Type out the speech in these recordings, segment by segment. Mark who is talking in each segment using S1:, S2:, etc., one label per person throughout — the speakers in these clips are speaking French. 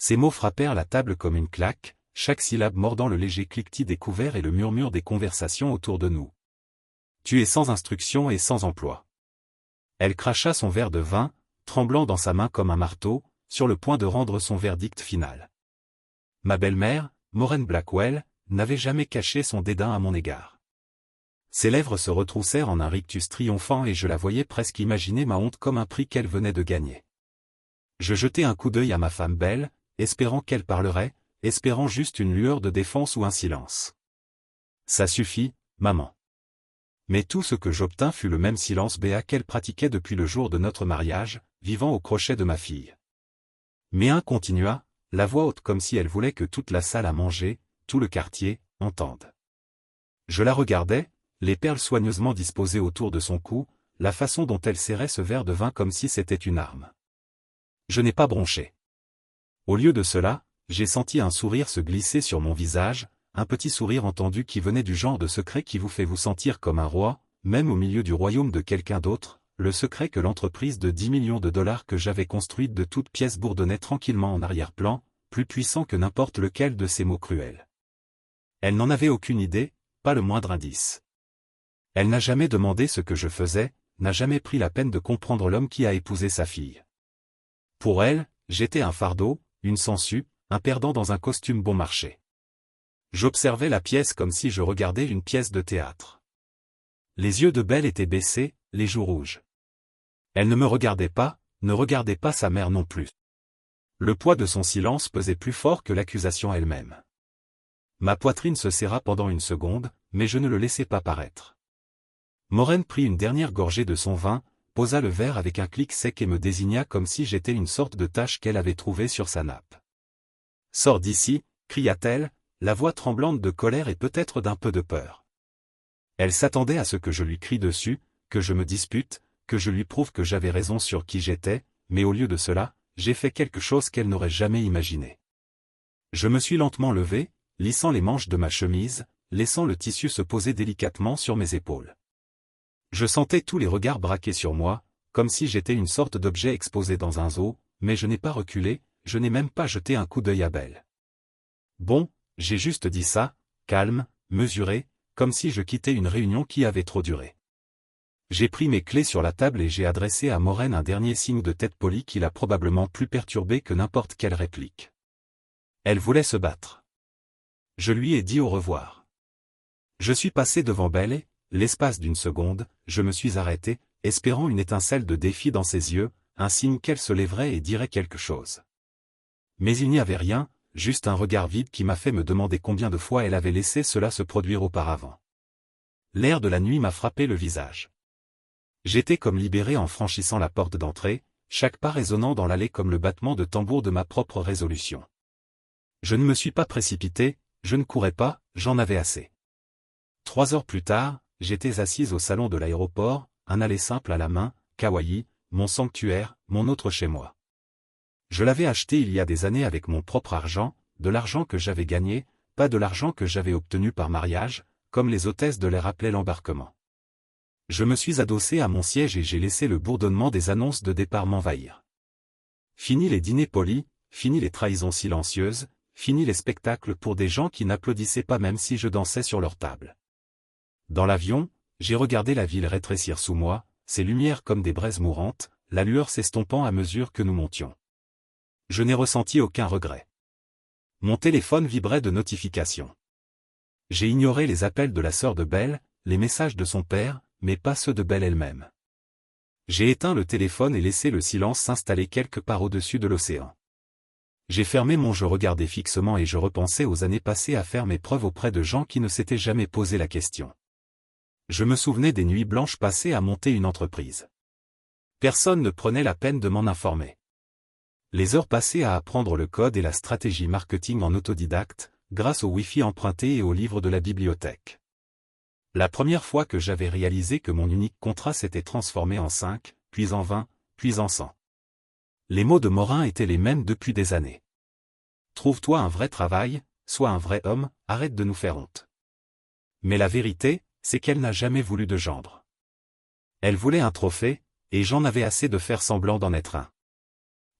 S1: Ces mots frappèrent la table comme une claque, chaque syllabe mordant le léger cliquetis des couverts et le murmure des conversations autour de nous. Tu es sans instruction et sans emploi. Elle cracha son verre de vin, tremblant dans sa main comme un marteau, sur le point de rendre son verdict final. Ma belle-mère, Maureen Blackwell, n'avait jamais caché son dédain à mon égard. Ses lèvres se retroussèrent en un rictus triomphant et je la voyais presque imaginer ma honte comme un prix qu'elle venait de gagner. Je jetai un coup d'œil à ma femme belle, espérant qu'elle parlerait, espérant juste une lueur de défense ou un silence. Ça suffit, maman. Mais tout ce que j'obtins fut le même silence béat qu'elle pratiquait depuis le jour de notre mariage, vivant au crochet de ma fille. Méun continua, la voix haute comme si elle voulait que toute la salle à manger, tout le quartier, entende. Je la regardais, les perles soigneusement disposées autour de son cou, la façon dont elle serrait ce verre de vin comme si c'était une arme. Je n'ai pas bronché. Au lieu de cela, j'ai senti un sourire se glisser sur mon visage, un petit sourire entendu qui venait du genre de secret qui vous fait vous sentir comme un roi, même au milieu du royaume de quelqu'un d'autre, le secret que l'entreprise de 10 millions de dollars que j'avais construite de toutes pièces bourdonnait tranquillement en arrière-plan, plus puissant que n'importe lequel de ces mots cruels. Elle n'en avait aucune idée, pas le moindre indice. Elle n'a jamais demandé ce que je faisais, n'a jamais pris la peine de comprendre l'homme qui a épousé sa fille. Pour elle, j'étais un fardeau, une sangsue, un perdant dans un costume bon marché. J'observais la pièce comme si je regardais une pièce de théâtre. Les yeux de Belle étaient baissés, les joues rouges. Elle ne me regardait pas, ne regardait pas sa mère non plus. Le poids de son silence pesait plus fort que l'accusation elle-même. Ma poitrine se serra pendant une seconde, mais je ne le laissai pas paraître. Maureen prit une dernière gorgée de son vin, posa le verre avec un clic sec et me désigna comme si j'étais une sorte de tache qu'elle avait trouvée sur sa nappe. « Sors d'ici » cria-t-elle, la voix tremblante de colère et peut-être d'un peu de peur. Elle s'attendait à ce que je lui crie dessus, que je me dispute, que je lui prouve que j'avais raison sur qui j'étais, mais au lieu de cela, j'ai fait quelque chose qu'elle n'aurait jamais imaginé. Je me suis lentement levé, lissant les manches de ma chemise, laissant le tissu se poser délicatement sur mes épaules. Je sentais tous les regards braqués sur moi, comme si j'étais une sorte d'objet exposé dans un zoo, mais je n'ai pas reculé, je n'ai même pas jeté un coup d'œil à Belle. Bon, j'ai juste dit ça, calme, mesuré, comme si je quittais une réunion qui avait trop duré. J'ai pris mes clés sur la table et j'ai adressé à Maureen un dernier signe de tête poli qui l'a probablement plus perturbé que n'importe quelle réplique. Elle voulait se battre. Je lui ai dit au revoir. Je suis passé devant Belle et, l'espace d'une seconde, je me suis arrêté, espérant une étincelle de défi dans ses yeux, un signe qu'elle se lèverait et dirait quelque chose. Mais il n'y avait rien, juste un regard vide qui m'a fait me demander combien de fois elle avait laissé cela se produire auparavant. L'air de la nuit m'a frappé le visage. J'étais comme libéré en franchissant la porte d'entrée, chaque pas résonnant dans l'allée comme le battement de tambour de ma propre résolution. Je ne me suis pas précipité, je ne courais pas, j'en avais assez. 3 heures plus tard, j'étais assise au salon de l'aéroport, un aller simple à la main, Kauai, mon sanctuaire, mon autre chez moi. Je l'avais acheté il y a des années avec mon propre argent, de l'argent que j'avais gagné, pas de l'argent que j'avais obtenu par mariage, comme les hôtesses de l'air appelaient l'embarquement. Je me suis adossé à mon siège et j'ai laissé le bourdonnement des annonces de départ m'envahir. Fini les dîners polis, fini les trahisons silencieuses, fini les spectacles pour des gens qui n'applaudissaient pas même si je dansais sur leur table. Dans l'avion, j'ai regardé la ville rétrécir sous moi, ses lumières comme des braises mourantes, la lueur s'estompant à mesure que nous montions. Je n'ai ressenti aucun regret. Mon téléphone vibrait de notifications. J'ai ignoré les appels de la sœur de Belle, les messages de son père, mais pas ceux de Belle elle-même. J'ai éteint le téléphone et laissé le silence s'installer quelque part au-dessus de l'océan. J'ai fermé mon jeu, regardé fixement et je repensais aux années passées à faire mes preuves auprès de gens qui ne s'étaient jamais posé la question. Je me souvenais des nuits blanches passées à monter une entreprise. Personne ne prenait la peine de m'en informer. Les heures passées à apprendre le code et la stratégie marketing en autodidacte, grâce au Wi-Fi emprunté et aux livres de la bibliothèque. La première fois que j'avais réalisé que mon unique contrat s'était transformé en 5, puis en 20, puis en 100. Les mots de Morin étaient les mêmes depuis des années. Trouve-toi un vrai travail, sois un vrai homme, arrête de nous faire honte. Mais la vérité, c'est qu'elle n'a jamais voulu de gendre. Elle voulait un trophée, et j'en avais assez de faire semblant d'en être un.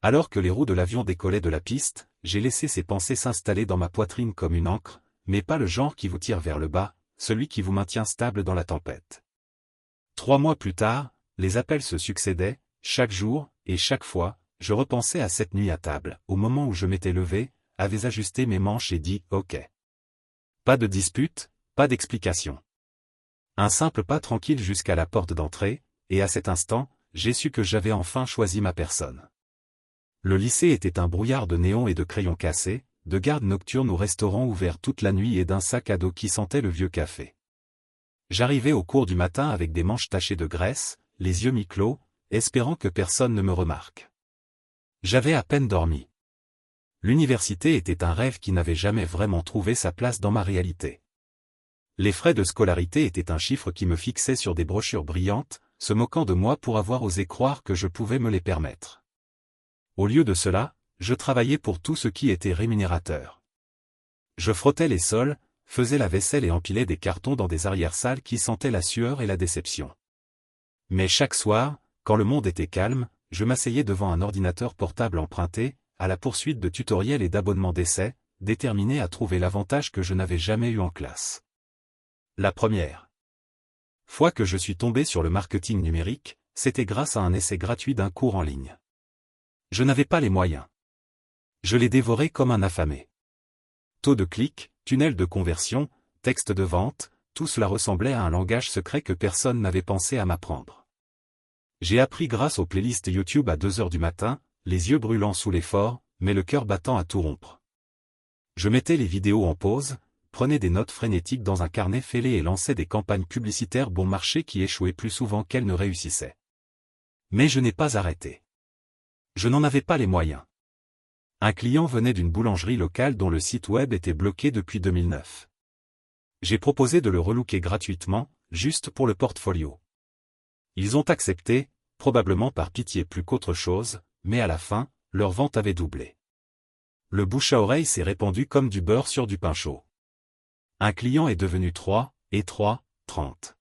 S1: Alors que les roues de l'avion décollaient de la piste, j'ai laissé ces pensées s'installer dans ma poitrine comme une ancre, mais pas le genre qui vous tire vers le bas, celui qui vous maintient stable dans la tempête. 3 mois plus tard, les appels se succédaient, chaque jour, et chaque fois, je repensais à cette nuit à table, au moment où je m'étais levé, avais ajusté mes manches et dit « OK ». Pas de dispute, pas d'explication. Un simple pas tranquille jusqu'à la porte d'entrée, et à cet instant, j'ai su que j'avais enfin choisi ma personne. Le lycée était un brouillard de néons et de crayons cassés, de gardes nocturnes au restaurant ouvert toute la nuit et d'un sac à dos qui sentait le vieux café. J'arrivais au cours du matin avec des manches tachées de graisse, les yeux mi-clos, espérant que personne ne me remarque. J'avais à peine dormi. L'université était un rêve qui n'avait jamais vraiment trouvé sa place dans ma réalité. Les frais de scolarité étaient un chiffre qui me fixait sur des brochures brillantes, se moquant de moi pour avoir osé croire que je pouvais me les permettre. Au lieu de cela, je travaillais pour tout ce qui était rémunérateur. Je frottais les sols, faisais la vaisselle et empilais des cartons dans des arrière-salles qui sentaient la sueur et la déception. Mais chaque soir, quand le monde était calme, je m'asseyais devant un ordinateur portable emprunté, à la poursuite de tutoriels et d'abonnements d'essai, déterminé à trouver l'avantage que je n'avais jamais eu en classe. La première fois que je suis tombé sur le marketing numérique, c'était grâce à un essai gratuit d'un cours en ligne. Je n'avais pas les moyens. Je l'ai dévoré comme un affamé. Taux de clic, tunnel de conversion, texte de vente, tout cela ressemblait à un langage secret que personne n'avait pensé à m'apprendre. J'ai appris grâce aux playlists YouTube à 2 heures du matin, les yeux brûlants sous l'effort, mais le cœur battant à tout rompre. Je mettais les vidéos en pause, prenais des notes frénétiques dans un carnet fêlé et lançais des campagnes publicitaires bon marché qui échouaient plus souvent qu'elles ne réussissaient. Mais je n'ai pas arrêté. Je n'en avais pas les moyens. Un client venait d'une boulangerie locale dont le site web était bloqué depuis 2009. J'ai proposé de le relooker gratuitement, juste pour le portfolio. Ils ont accepté, probablement par pitié plus qu'autre chose, mais à la fin, leur vente avait doublé. Le bouche à oreille s'est répandu comme du beurre sur du pain chaud. Un client est devenu 3, et 3, 30.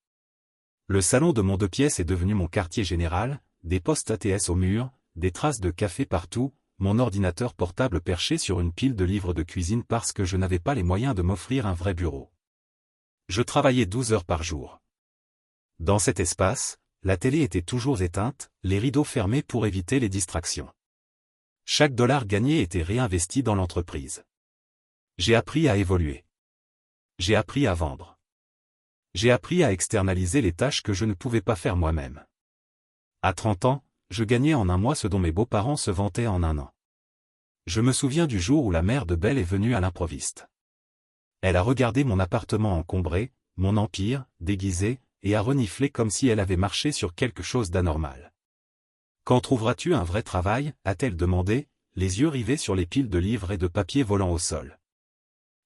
S1: Le salon de mon 2 pièces est devenu mon quartier général, des postes ATS au mur, des traces de café partout, mon ordinateur portable perché sur une pile de livres de cuisine parce que je n'avais pas les moyens de m'offrir un vrai bureau. Je travaillais 12 heures par jour. Dans cet espace, la télé était toujours éteinte, les rideaux fermés pour éviter les distractions. Chaque dollar gagné était réinvesti dans l'entreprise. J'ai appris à évoluer. J'ai appris à vendre. J'ai appris à externaliser les tâches que je ne pouvais pas faire moi-même. À 30 ans, je gagnais en un mois ce dont mes beaux-parents se vantaient en un an. Je me souviens du jour où la mère de Belle est venue à l'improviste. Elle a regardé mon appartement encombré, mon empire, déguisé, et a reniflé comme si elle avait marché sur quelque chose d'anormal. « Quand trouveras-tu un vrai travail ?» a-t-elle demandé, les yeux rivés sur les piles de livres et de papier volant au sol.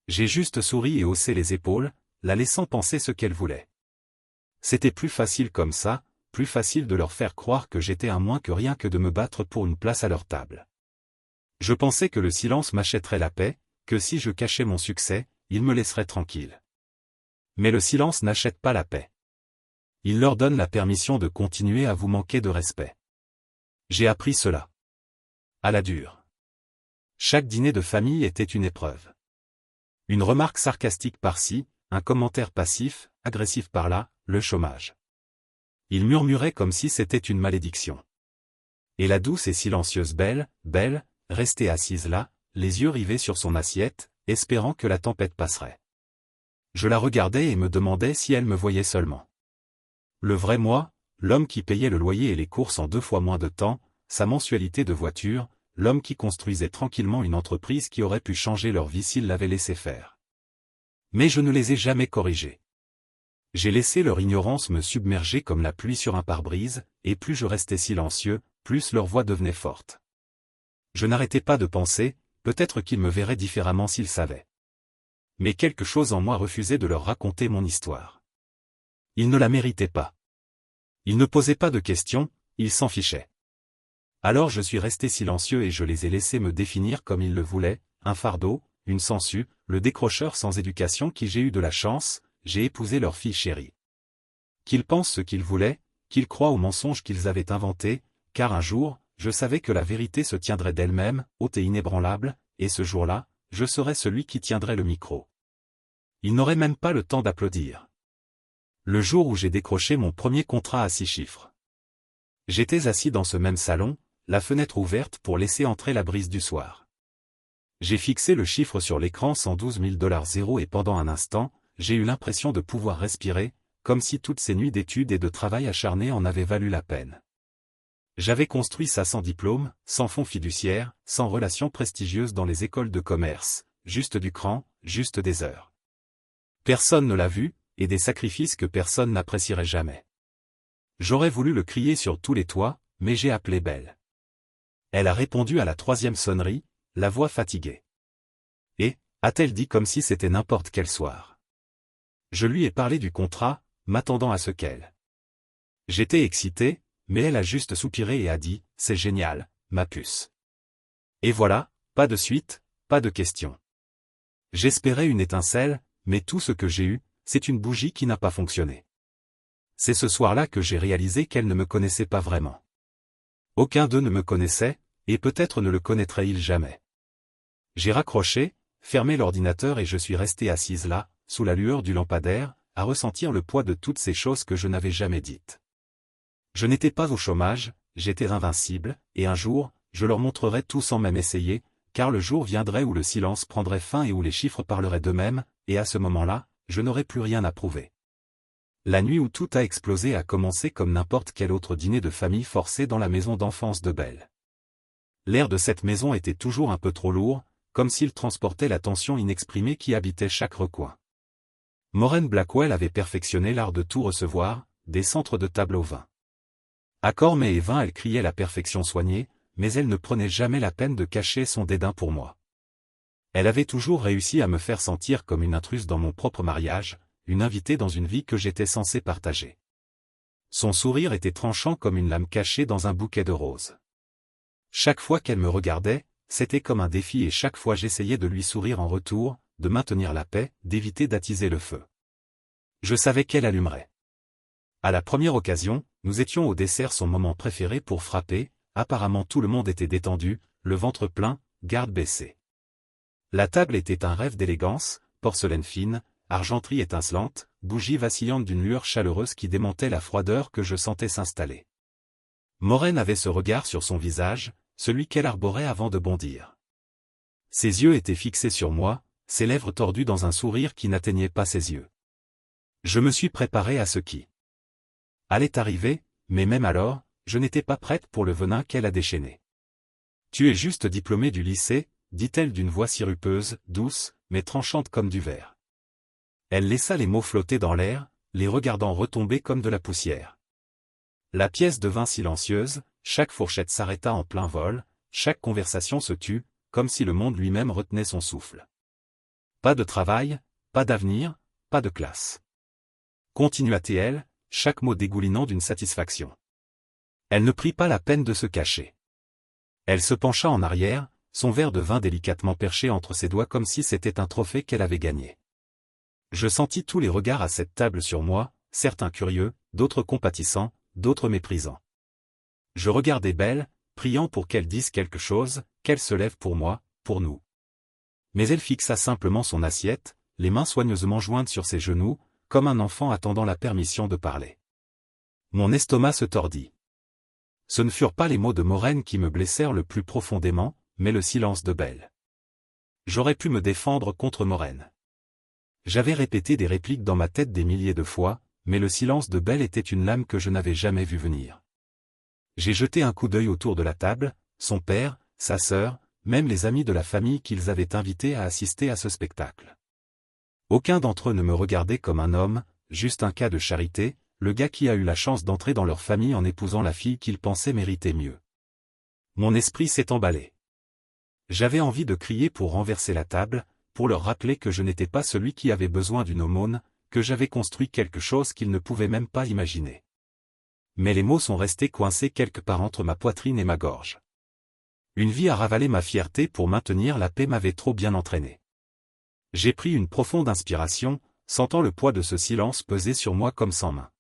S1: J'ai juste souri et haussé les épaules, la laissant penser ce qu'elle voulait. C'était plus facile comme ça, plus facile de leur faire croire que j'étais un moins que rien que de me battre pour une place à leur table. Je pensais que le silence m'achèterait la paix, que si je cachais mon succès, il me laisserait tranquille. Mais le silence n'achète pas la paix. Il leur donne la permission de continuer à vous manquer de respect. J'ai appris cela. À la dure. Chaque dîner de famille était une épreuve. Une remarque sarcastique par-ci, un commentaire passif, agressif par-là, le chômage. Il murmurait comme si c'était une malédiction. Et la douce et silencieuse Belle, restait assise là, les yeux rivés sur son assiette, espérant que la tempête passerait. Je la regardais et me demandais si elle me voyait seulement. Le vrai moi, l'homme qui payait le loyer et les courses en 2 fois moins de temps, sa mensualité de voiture, l'homme qui construisait tranquillement une entreprise qui aurait pu changer leur vie s'il l'avait laissé faire. Mais je ne les ai jamais corrigés. J'ai laissé leur ignorance me submerger comme la pluie sur un pare-brise, et plus je restais silencieux, plus leur voix devenait forte. Je n'arrêtais pas de penser, peut-être qu'ils me verraient différemment s'ils savaient. Mais quelque chose en moi refusait de leur raconter mon histoire. Ils ne la méritaient pas. Ils ne posaient pas de questions, ils s'en fichaient. Alors je suis resté silencieux et je les ai laissés me définir comme ils le voulaient, un fardeau, une sangsue, le décrocheur sans éducation qui j'ai eu de la chance, j'ai épousé leur fille chérie. Qu'ils pensent ce qu'ils voulaient, qu'ils croient aux mensonges qu'ils avaient inventés, car un jour, je savais que la vérité se tiendrait d'elle-même, haute et inébranlable, et ce jour-là, je serais celui qui tiendrait le micro. Il n'aurait même pas le temps d'applaudir. Le jour où j'ai décroché mon premier contrat à 6 chiffres. J'étais assis dans ce même salon, la fenêtre ouverte pour laisser entrer la brise du soir. J'ai fixé le chiffre sur l'écran $112 000 et pendant un instant, j'ai eu l'impression de pouvoir respirer, comme si toutes ces nuits d'études et de travail acharné en avaient valu la peine. J'avais construit ça sans diplôme, sans fonds fiduciaires, sans relations prestigieuses dans les écoles de commerce, juste du cran, juste des heures. Personne ne l'a vu, et des sacrifices que personne n'apprécierait jamais. J'aurais voulu le crier sur tous les toits, mais j'ai appelé Belle. Elle a répondu à la 3e sonnerie, la voix fatiguée. Et, a-t-elle dit comme si c'était n'importe quel soir. Je lui ai parlé du contrat, m'attendant à ce qu'elle. J'étais excité, mais elle a juste soupiré et a dit, « C'est génial, ma puce. » Et voilà, pas de suite, pas de question. J'espérais une étincelle, mais tout ce que j'ai eu, c'est une bougie qui n'a pas fonctionné. C'est ce soir-là que j'ai réalisé qu'elle ne me connaissait pas vraiment. Aucun d'eux ne me connaissait, et peut-être ne le connaîtrait-il jamais. J'ai raccroché, fermé l'ordinateur et je suis resté assise là, sous la lueur du lampadaire, à ressentir le poids de toutes ces choses que je n'avais jamais dites. Je n'étais pas au chômage, j'étais invincible, et un jour, je leur montrerais tout sans même essayer, car le jour viendrait où le silence prendrait fin et où les chiffres parleraient d'eux-mêmes, et à ce moment-là, je n'aurais plus rien à prouver. La nuit où tout a explosé a commencé comme n'importe quel autre dîner de famille forcé dans la maison d'enfance de Belle. L'air de cette maison était toujours un peu trop lourd, comme s'il transportait la tension inexprimée qui habitait chaque recoin. Maureen Blackwell avait perfectionné l'art de tout recevoir, des centres de table au vin. À corps mets et vin elle criait la perfection soignée, mais elle ne prenait jamais la peine de cacher son dédain pour moi. Elle avait toujours réussi à me faire sentir comme une intruse dans mon propre mariage, une invitée dans une vie que j'étais censé partager. Son sourire était tranchant comme une lame cachée dans un bouquet de roses. Chaque fois qu'elle me regardait, c'était comme un défi et chaque fois j'essayais de lui sourire en retour, de maintenir la paix, d'éviter d'attiser le feu. Je savais qu'elle allumerait. À la première occasion, nous étions au dessert son moment préféré pour frapper, apparemment tout le monde était détendu, le ventre plein, garde baissée. La table était un rêve d'élégance, porcelaine fine, argenterie étincelante, bougie vacillante d'une lueur chaleureuse qui démentait la froideur que je sentais s'installer. Maureen avait ce regard sur son visage, celui qu'elle arborait avant de bondir. Ses yeux étaient fixés sur moi, ses lèvres tordues dans un sourire qui n'atteignait pas ses yeux. Je me suis préparé à ce qui allait arriver, mais même alors, je n'étais pas prête pour le venin qu'elle a déchaîné. « Tu es juste diplômé du lycée », dit-elle d'une voix sirupeuse, douce, mais tranchante comme du verre. Elle laissa les mots flotter dans l'air, les regardant retomber comme de la poussière. La pièce devint silencieuse, chaque fourchette s'arrêta en plein vol, chaque conversation se tut, comme si le monde lui-même retenait son souffle. Pas de travail, pas d'avenir, pas de classe. Continua-t-elle, chaque mot dégoulinant d'une satisfaction. Elle ne prit pas la peine de se cacher. Elle se pencha en arrière, son verre de vin délicatement perché entre ses doigts comme si c'était un trophée qu'elle avait gagné. Je sentis tous les regards à cette table sur moi, certains curieux, d'autres compatissants, d'autres méprisants. Je regardais Belle, priant pour qu'elle dise quelque chose, qu'elle se lève pour moi, pour nous. Mais elle fixa simplement son assiette, les mains soigneusement jointes sur ses genoux, comme un enfant attendant la permission de parler. Mon estomac se tordit. Ce ne furent pas les mots de Maureen qui me blessèrent le plus profondément, mais le silence de Belle. J'aurais pu me défendre contre Maureen. J'avais répété des répliques dans ma tête des milliers de fois, mais le silence de Belle était une lame que je n'avais jamais vue venir. J'ai jeté un coup d'œil autour de la table, son père, sa sœur, même les amis de la famille qu'ils avaient invités à assister à ce spectacle. Aucun d'entre eux ne me regardait comme un homme, juste un cas de charité, le gars qui a eu la chance d'entrer dans leur famille en épousant la fille qu'il pensait mériter mieux. Mon esprit s'est emballé. J'avais envie de crier pour renverser la table, pour leur rappeler que je n'étais pas celui qui avait besoin d'une aumône, que j'avais construit quelque chose qu'ils ne pouvaient même pas imaginer. Mais les mots sont restés coincés quelque part entre ma poitrine et ma gorge. Une vie à ravaler ma fierté pour maintenir la paix m'avait trop bien entraîné. J'ai pris une profonde inspiration, sentant le poids de ce silence peser sur moi comme sans main.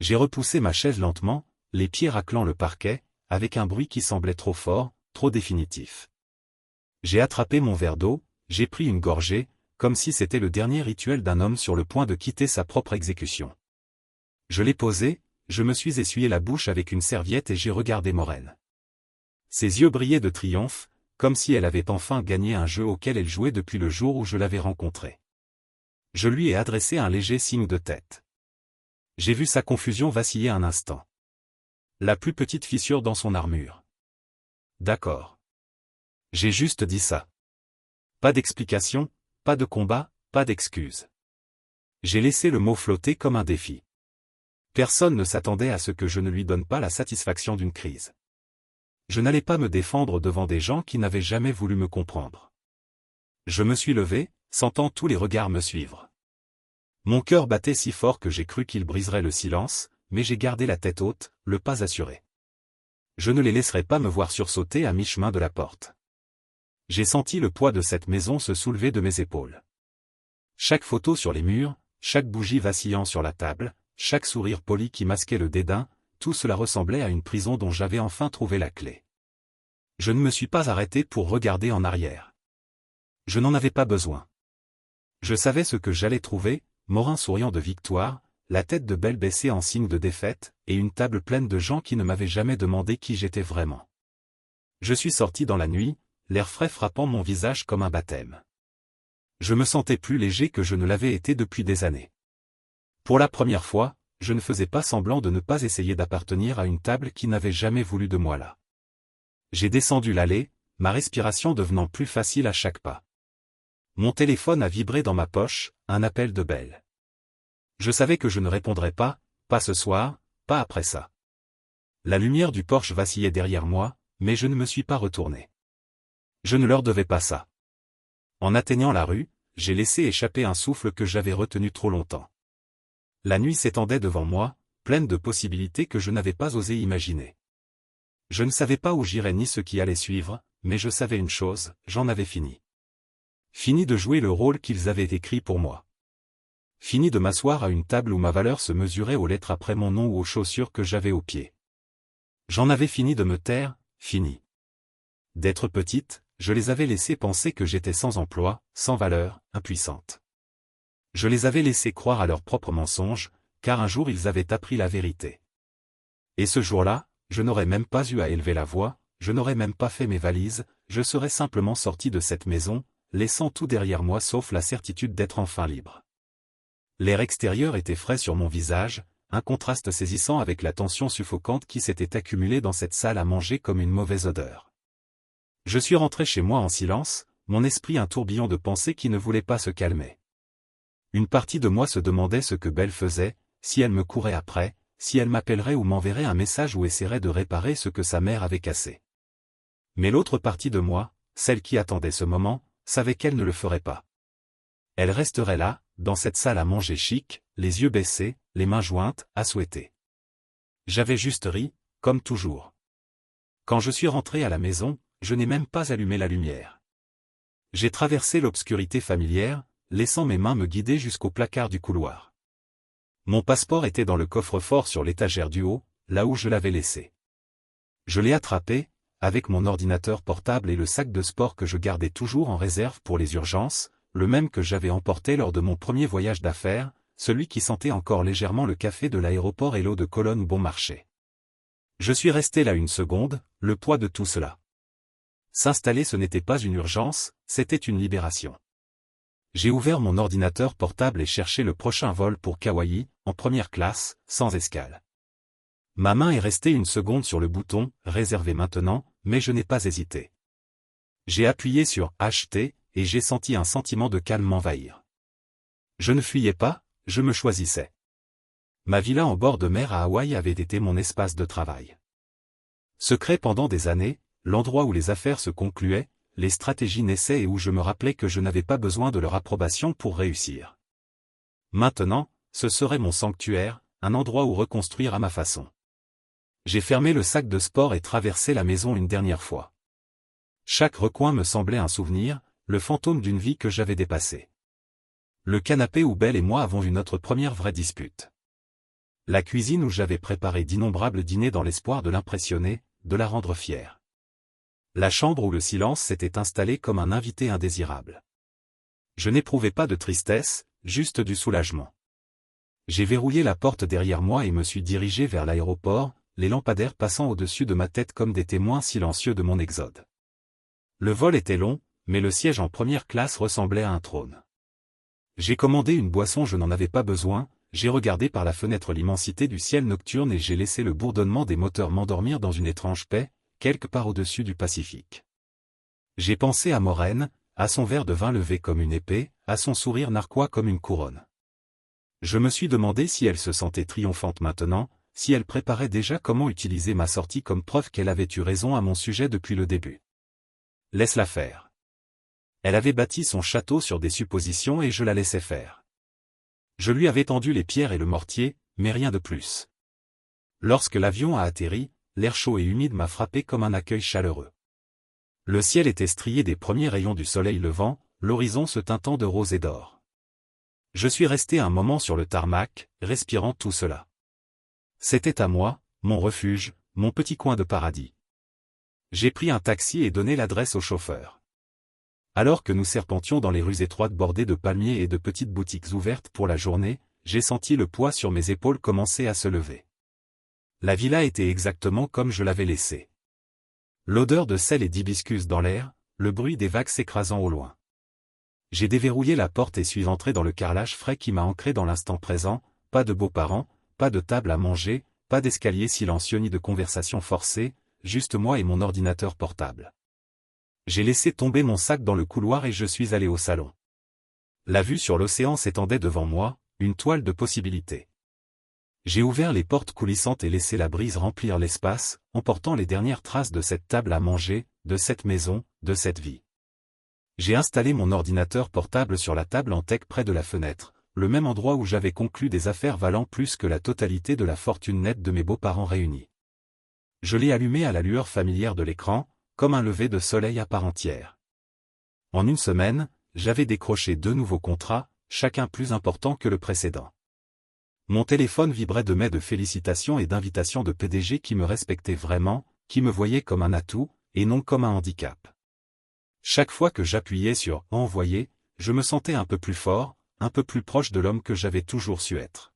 S1: J'ai repoussé ma chaise lentement, les pieds raclant le parquet, avec un bruit qui semblait trop fort, trop définitif. J'ai attrapé mon verre d'eau, j'ai pris une gorgée, comme si c'était le dernier rituel d'un homme sur le point de quitter sa propre exécution. Je l'ai posé, je me suis essuyé la bouche avec une serviette et j'ai regardé Maureen. Ses yeux brillaient de triomphe, comme si elle avait enfin gagné un jeu auquel elle jouait depuis le jour où je l'avais rencontrée. Je lui ai adressé un léger signe de tête. J'ai vu sa confusion vaciller un instant. La plus petite fissure dans son armure. D'accord. J'ai juste dit ça. Pas d'explication, pas de combat, pas d'excuse. J'ai laissé le mot flotter comme un défi. Personne ne s'attendait à ce que je ne lui donne pas la satisfaction d'une crise. Je n'allais pas me défendre devant des gens qui n'avaient jamais voulu me comprendre. Je me suis levé, sentant tous les regards me suivre. Mon cœur battait si fort que j'ai cru qu'il briserait le silence, mais j'ai gardé la tête haute, le pas assuré. Je ne les laisserai pas me voir sursauter à mi-chemin de la porte. J'ai senti le poids de cette maison se soulever de mes épaules. Chaque photo sur les murs, chaque bougie vacillant sur la table, chaque sourire poli qui masquait le dédain, tout cela ressemblait à une prison dont j'avais enfin trouvé la clé. Je ne me suis pas arrêté pour regarder en arrière. Je n'en avais pas besoin. Je savais ce que j'allais trouver, Morin souriant de victoire, la tête de Belle baissée en signe de défaite, et une table pleine de gens qui ne m'avaient jamais demandé qui j'étais vraiment. Je suis sorti dans la nuit, l'air frais frappant mon visage comme un baptême. Je me sentais plus léger que je ne l'avais été depuis des années. Pour la première fois, je ne faisais pas semblant de ne pas essayer d'appartenir à une table qui n'avait jamais voulu de moi là. J'ai descendu l'allée, ma respiration devenant plus facile à chaque pas. Mon téléphone a vibré dans ma poche, un appel de Belle. Je savais que je ne répondrais pas ce soir, pas après ça. La lumière du Porsche vacillait derrière moi, mais je ne me suis pas retourné. Je ne leur devais pas ça. En atteignant la rue, j'ai laissé échapper un souffle que j'avais retenu trop longtemps. La nuit s'étendait devant moi, pleine de possibilités que je n'avais pas osé imaginer. Je ne savais pas où j'irais ni ce qui allait suivre, mais je savais une chose, j'en avais fini. Fini de jouer le rôle qu'ils avaient écrit pour moi. Fini de m'asseoir à une table où ma valeur se mesurait aux lettres après mon nom ou aux chaussures que j'avais aux pieds. J'en avais fini de me taire, fini. D'être petite, je les avais laissés penser que j'étais sans emploi, sans valeur, impuissante. Je les avais laissés croire à leurs propres mensonges, car un jour ils avaient appris la vérité. Et ce jour-là, je n'aurais même pas eu à élever la voix, je n'aurais même pas fait mes valises, je serais simplement sorti de cette maison, laissant tout derrière moi sauf la certitude d'être enfin libre. L'air extérieur était frais sur mon visage, un contraste saisissant avec la tension suffocante qui s'était accumulée dans cette salle à manger comme une mauvaise odeur. Je suis rentré chez moi en silence, mon esprit un tourbillon de pensées qui ne voulait pas se calmer. Une partie de moi se demandait ce que Belle faisait, si elle me courait après, si elle m'appellerait ou m'enverrait un message ou essaierait de réparer ce que sa mère avait cassé. Mais l'autre partie de moi, celle qui attendait ce moment, savait qu'elle ne le ferait pas. Elle resterait là, dans cette salle à manger chic, les yeux baissés, les mains jointes, à souhaiter. J'avais juste ri, comme toujours. Quand je suis rentré à la maison, je n'ai même pas allumé la lumière. J'ai traversé l'obscurité familière, laissant mes mains me guider jusqu'au placard du couloir. Mon passeport était dans le coffre-fort sur l'étagère du haut, là où je l'avais laissé. Je l'ai attrapé, avec mon ordinateur portable et le sac de sport que je gardais toujours en réserve pour les urgences, le même que j'avais emporté lors de mon premier voyage d'affaires, celui qui sentait encore légèrement le café de l'aéroport et l'eau de Cologne bon marché. Je suis resté là une seconde, le poids de tout cela. S'installer ce n'était pas une urgence, c'était une libération. J'ai ouvert mon ordinateur portable et cherché le prochain vol pour Kauai, en première classe, sans escale. Ma main est restée une seconde sur le bouton « Réserver maintenant », mais je n'ai pas hésité. J'ai appuyé sur « Acheter » et j'ai senti un sentiment de calme m'envahir. Je ne fuyais pas, je me choisissais. Ma villa en bord de mer à Hawaï avait été mon espace de travail. Secret pendant des années, l'endroit où les affaires se concluaient, les stratégies naissaient et où je me rappelais que je n'avais pas besoin de leur approbation pour réussir. Maintenant, ce serait mon sanctuaire, un endroit où reconstruire à ma façon. J'ai fermé le sac de sport et traversé la maison une dernière fois. Chaque recoin me semblait un souvenir, le fantôme d'une vie que j'avais dépassée. Le canapé où Belle et moi avons eu notre première vraie dispute. La cuisine où j'avais préparé d'innombrables dîners dans l'espoir de l'impressionner, de la rendre fière. La chambre où le silence s'était installé comme un invité indésirable. Je n'éprouvais pas de tristesse, juste du soulagement. J'ai verrouillé la porte derrière moi et me suis dirigé vers l'aéroport, les lampadaires passant au-dessus de ma tête comme des témoins silencieux de mon exode. Le vol était long, mais le siège en première classe ressemblait à un trône. J'ai commandé une boisson, je n'en avais pas besoin, j'ai regardé par la fenêtre l'immensité du ciel nocturne et j'ai laissé le bourdonnement des moteurs m'endormir dans une étrange paix, quelque part au-dessus du Pacifique. J'ai pensé à Maureen, à son verre de vin levé comme une épée, à son sourire narquois comme une couronne. Je me suis demandé si elle se sentait triomphante maintenant, si elle préparait déjà comment utiliser ma sortie comme preuve qu'elle avait eu raison à mon sujet depuis le début. Laisse-la faire. Elle avait bâti son château sur des suppositions et je la laissais faire. Je lui avais tendu les pierres et le mortier, mais rien de plus. Lorsque l'avion a atterri, l'air chaud et humide m'a frappé comme un accueil chaleureux. Le ciel était strié des premiers rayons du soleil levant, l'horizon se teintant de rose et d'or. Je suis resté un moment sur le tarmac, respirant tout cela. C'était à moi, mon refuge, mon petit coin de paradis. J'ai pris un taxi et donné l'adresse au chauffeur. Alors que nous serpentions dans les rues étroites bordées de palmiers et de petites boutiques ouvertes pour la journée, j'ai senti le poids sur mes épaules commencer à se lever. La villa était exactement comme je l'avais laissée. L'odeur de sel et d'hibiscus dans l'air, le bruit des vagues s'écrasant au loin. J'ai déverrouillé la porte et suis entré dans le carrelage frais qui m'a ancré dans l'instant présent, pas de beaux-parents, pas de table à manger, pas d'escalier silencieux ni de conversation forcée, juste moi et mon ordinateur portable. J'ai laissé tomber mon sac dans le couloir et je suis allé au salon. La vue sur l'océan s'étendait devant moi, une toile de possibilités. J'ai ouvert les portes coulissantes et laissé la brise remplir l'espace, emportant les dernières traces de cette table à manger, de cette maison, de cette vie. J'ai installé mon ordinateur portable sur la table en teck près de la fenêtre, le même endroit où j'avais conclu des affaires valant plus que la totalité de la fortune nette de mes beaux-parents réunis. Je l'ai allumé à la lueur familière de l'écran, comme un lever de soleil à part entière. En une semaine, j'avais décroché 2 nouveaux contrats, chacun plus important que le précédent. Mon téléphone vibrait de mails de félicitations et d'invitations de PDG qui me respectaient vraiment, qui me voyaient comme un atout, et non comme un handicap. Chaque fois que j'appuyais sur « Envoyer », je me sentais un peu plus fort, un peu plus proche de l'homme que j'avais toujours su être.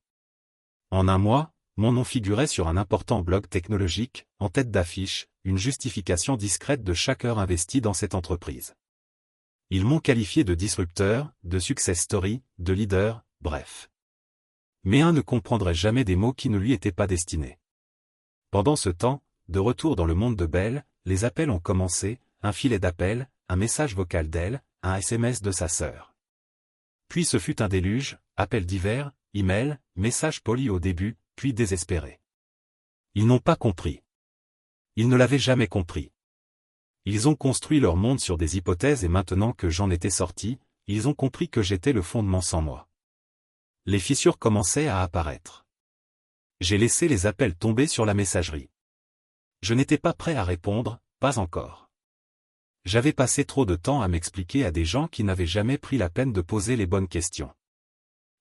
S1: En un mois, mon nom figurait sur un important blog technologique, en tête d'affiche, une justification discrète de chaque heure investie dans cette entreprise. Ils m'ont qualifié de disrupteur, de success story, de leader, bref. Mais un ne comprendrait jamais des mots qui ne lui étaient pas destinés. Pendant ce temps, de retour dans le monde de Belle, les appels ont commencé, un filet d'appels, un message vocal d'elle, un SMS de sa sœur. Puis ce fut un déluge, appels divers, emails, messages polis au début, puis désespérés. Ils n'ont pas compris. Ils ne l'avaient jamais compris. Ils ont construit leur monde sur des hypothèses et maintenant que j'en étais sorti, ils ont compris que j'étais le fondement sans moi. Les fissures commençaient à apparaître. J'ai laissé les appels tomber sur la messagerie. Je n'étais pas prêt à répondre, pas encore. J'avais passé trop de temps à m'expliquer à des gens qui n'avaient jamais pris la peine de poser les bonnes questions.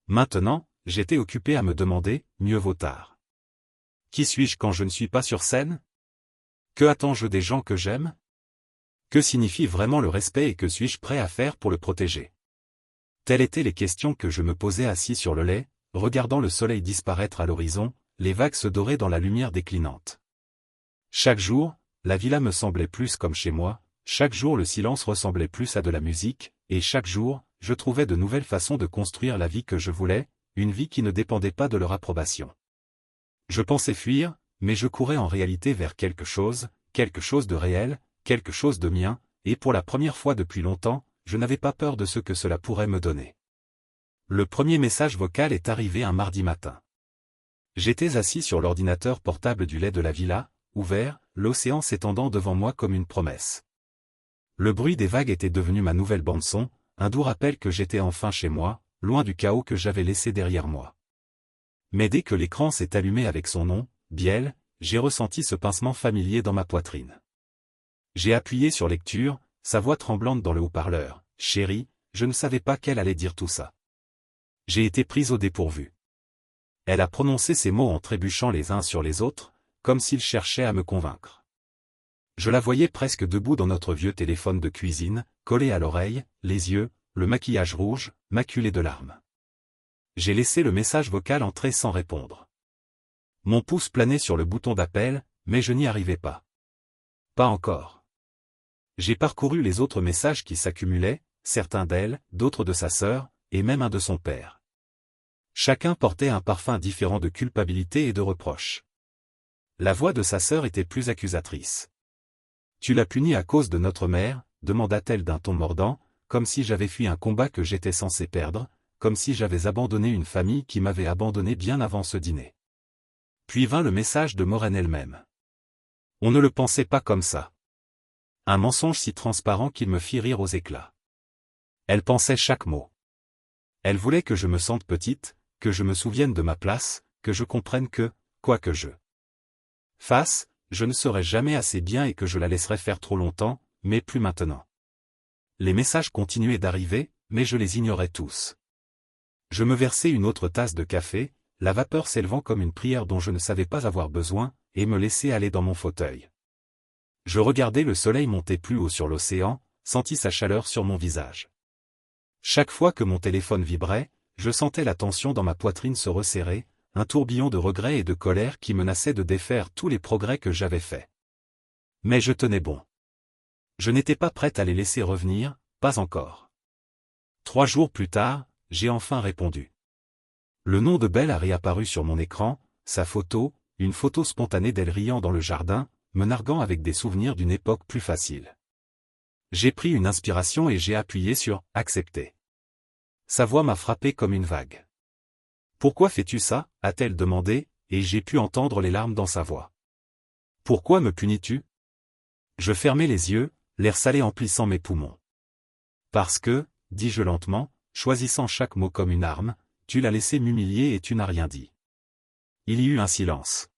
S1: Maintenant, j'étais occupé à me demander, mieux vaut tard. Qui suis-je quand je ne suis pas sur scène? Que attends-je des gens que j'aime? Que signifie vraiment le respect et que suis-je prêt à faire pour le protéger? Telles étaient les questions que je me posais assis sur le lait, regardant le soleil disparaître à l'horizon, les vagues se dorer dans la lumière déclinante. Chaque jour, la villa me semblait plus comme chez moi, chaque jour le silence ressemblait plus à de la musique, et chaque jour, je trouvais de nouvelles façons de construire la vie que je voulais, une vie qui ne dépendait pas de leur approbation. Je pensais fuir, mais je courais en réalité vers quelque chose de réel, quelque chose de mien, et pour la première fois depuis longtemps, je n'avais pas peur de ce que cela pourrait me donner. Le premier message vocal est arrivé un mardi matin. J'étais assis sur l'ordinateur portable du lait de la villa, ouvert, l'océan s'étendant devant moi comme une promesse. Le bruit des vagues était devenu ma nouvelle bande-son, un doux rappel que j'étais enfin chez moi, loin du chaos que j'avais laissé derrière moi. Mais dès que l'écran s'est allumé avec son nom, Biel, j'ai ressenti ce pincement familier dans ma poitrine. J'ai appuyé sur lecture, sa voix tremblante dans le haut-parleur. « Chérie, je ne savais pas qu'elle allait dire tout ça. » J'ai été prise au dépourvu. Elle a prononcé ces mots en trébuchant les uns sur les autres, comme s'ils cherchaient à me convaincre. Je la voyais presque debout dans notre vieux téléphone de cuisine, collé à l'oreille, les yeux, le maquillage rouge, maculé de larmes. J'ai laissé le message vocal entrer sans répondre. Mon pouce planait sur le bouton d'appel, mais je n'y arrivais pas. Pas encore. J'ai parcouru les autres messages qui s'accumulaient, certains d'elle, d'autres de sa sœur, et même un de son père. Chacun portait un parfum différent de culpabilité et de reproche. La voix de sa sœur était plus accusatrice. « Tu l'as puni à cause de notre mère ?» demanda-t-elle d'un ton mordant, comme si j'avais fui un combat que j'étais censé perdre, comme si j'avais abandonné une famille qui m'avait abandonné bien avant ce dîner. Puis vint le message de Maureen elle-même. On ne le pensait pas comme ça. Un mensonge si transparent qu'il me fit rire aux éclats. Elle pensait chaque mot. Elle voulait que je me sente petite, que je me souvienne de ma place, que je comprenne que, quoi que je fasse, je ne serai jamais assez bien et que je la laisserai faire trop longtemps, mais plus maintenant. Les messages continuaient d'arriver, mais je les ignorais tous. Je me versai une autre tasse de café, la vapeur s'élevant comme une prière dont je ne savais pas avoir besoin, et me laissai aller dans mon fauteuil. Je regardai le soleil monter plus haut sur l'océan, sentis sa chaleur sur mon visage. Chaque fois que mon téléphone vibrait, je sentais la tension dans ma poitrine se resserrer, un tourbillon de regrets et de colère qui menaçait de défaire tous les progrès que j'avais faits. Mais je tenais bon. Je n'étais pas prête à les laisser revenir, pas encore. 3 jours plus tard, j'ai enfin répondu. Le nom de Belle a réapparu sur mon écran, sa photo, une photo spontanée d'elle riant dans le jardin, me narguant avec des souvenirs d'une époque plus facile. J'ai pris une inspiration et j'ai appuyé sur « Accepter ». Sa voix m'a frappé comme une vague. « Pourquoi fais-tu ça ?» a-t-elle demandé, et j'ai pu entendre les larmes dans sa voix. « Pourquoi me punis-tu » Je fermai les yeux, l'air salé emplissant mes poumons. « Parce que, dis-je lentement, choisissant chaque mot comme une arme, tu l'as laissé m'humilier et tu n'as rien dit. » Il y eut un silence.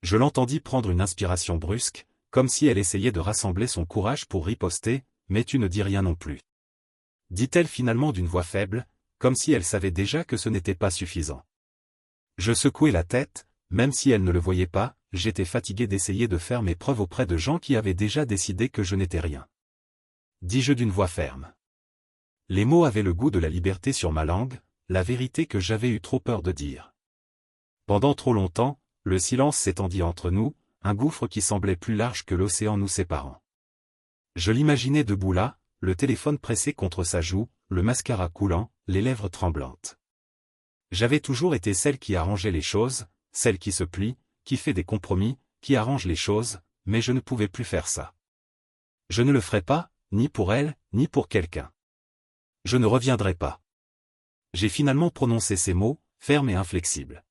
S1: Je l'entendis prendre une inspiration brusque, comme si elle essayait de rassembler son courage pour riposter, « Mais tu ne dis rien non plus. » dit-elle finalement d'une voix faible, comme si elle savait déjà que ce n'était pas suffisant. Je secouai la tête, même si elle ne le voyait pas, j'étais fatigué d'essayer de faire mes preuves auprès de gens qui avaient déjà décidé que je n'étais rien. Dis-je d'une voix ferme. Les mots avaient le goût de la liberté sur ma langue, la vérité que j'avais eu trop peur de dire. Pendant trop longtemps, le silence s'étendit entre nous, un gouffre qui semblait plus large que l'océan nous séparant. Je l'imaginais debout là, le téléphone pressé contre sa joue, le mascara coulant, les lèvres tremblantes. J'avais toujours été celle qui arrangeait les choses, celle qui se plie, qui fait des compromis, qui arrange les choses, mais je ne pouvais plus faire ça. Je ne le ferai pas, ni pour elle, ni pour quelqu'un. Je ne reviendrai pas. J'ai finalement prononcé ces mots, fermes et inflexibles.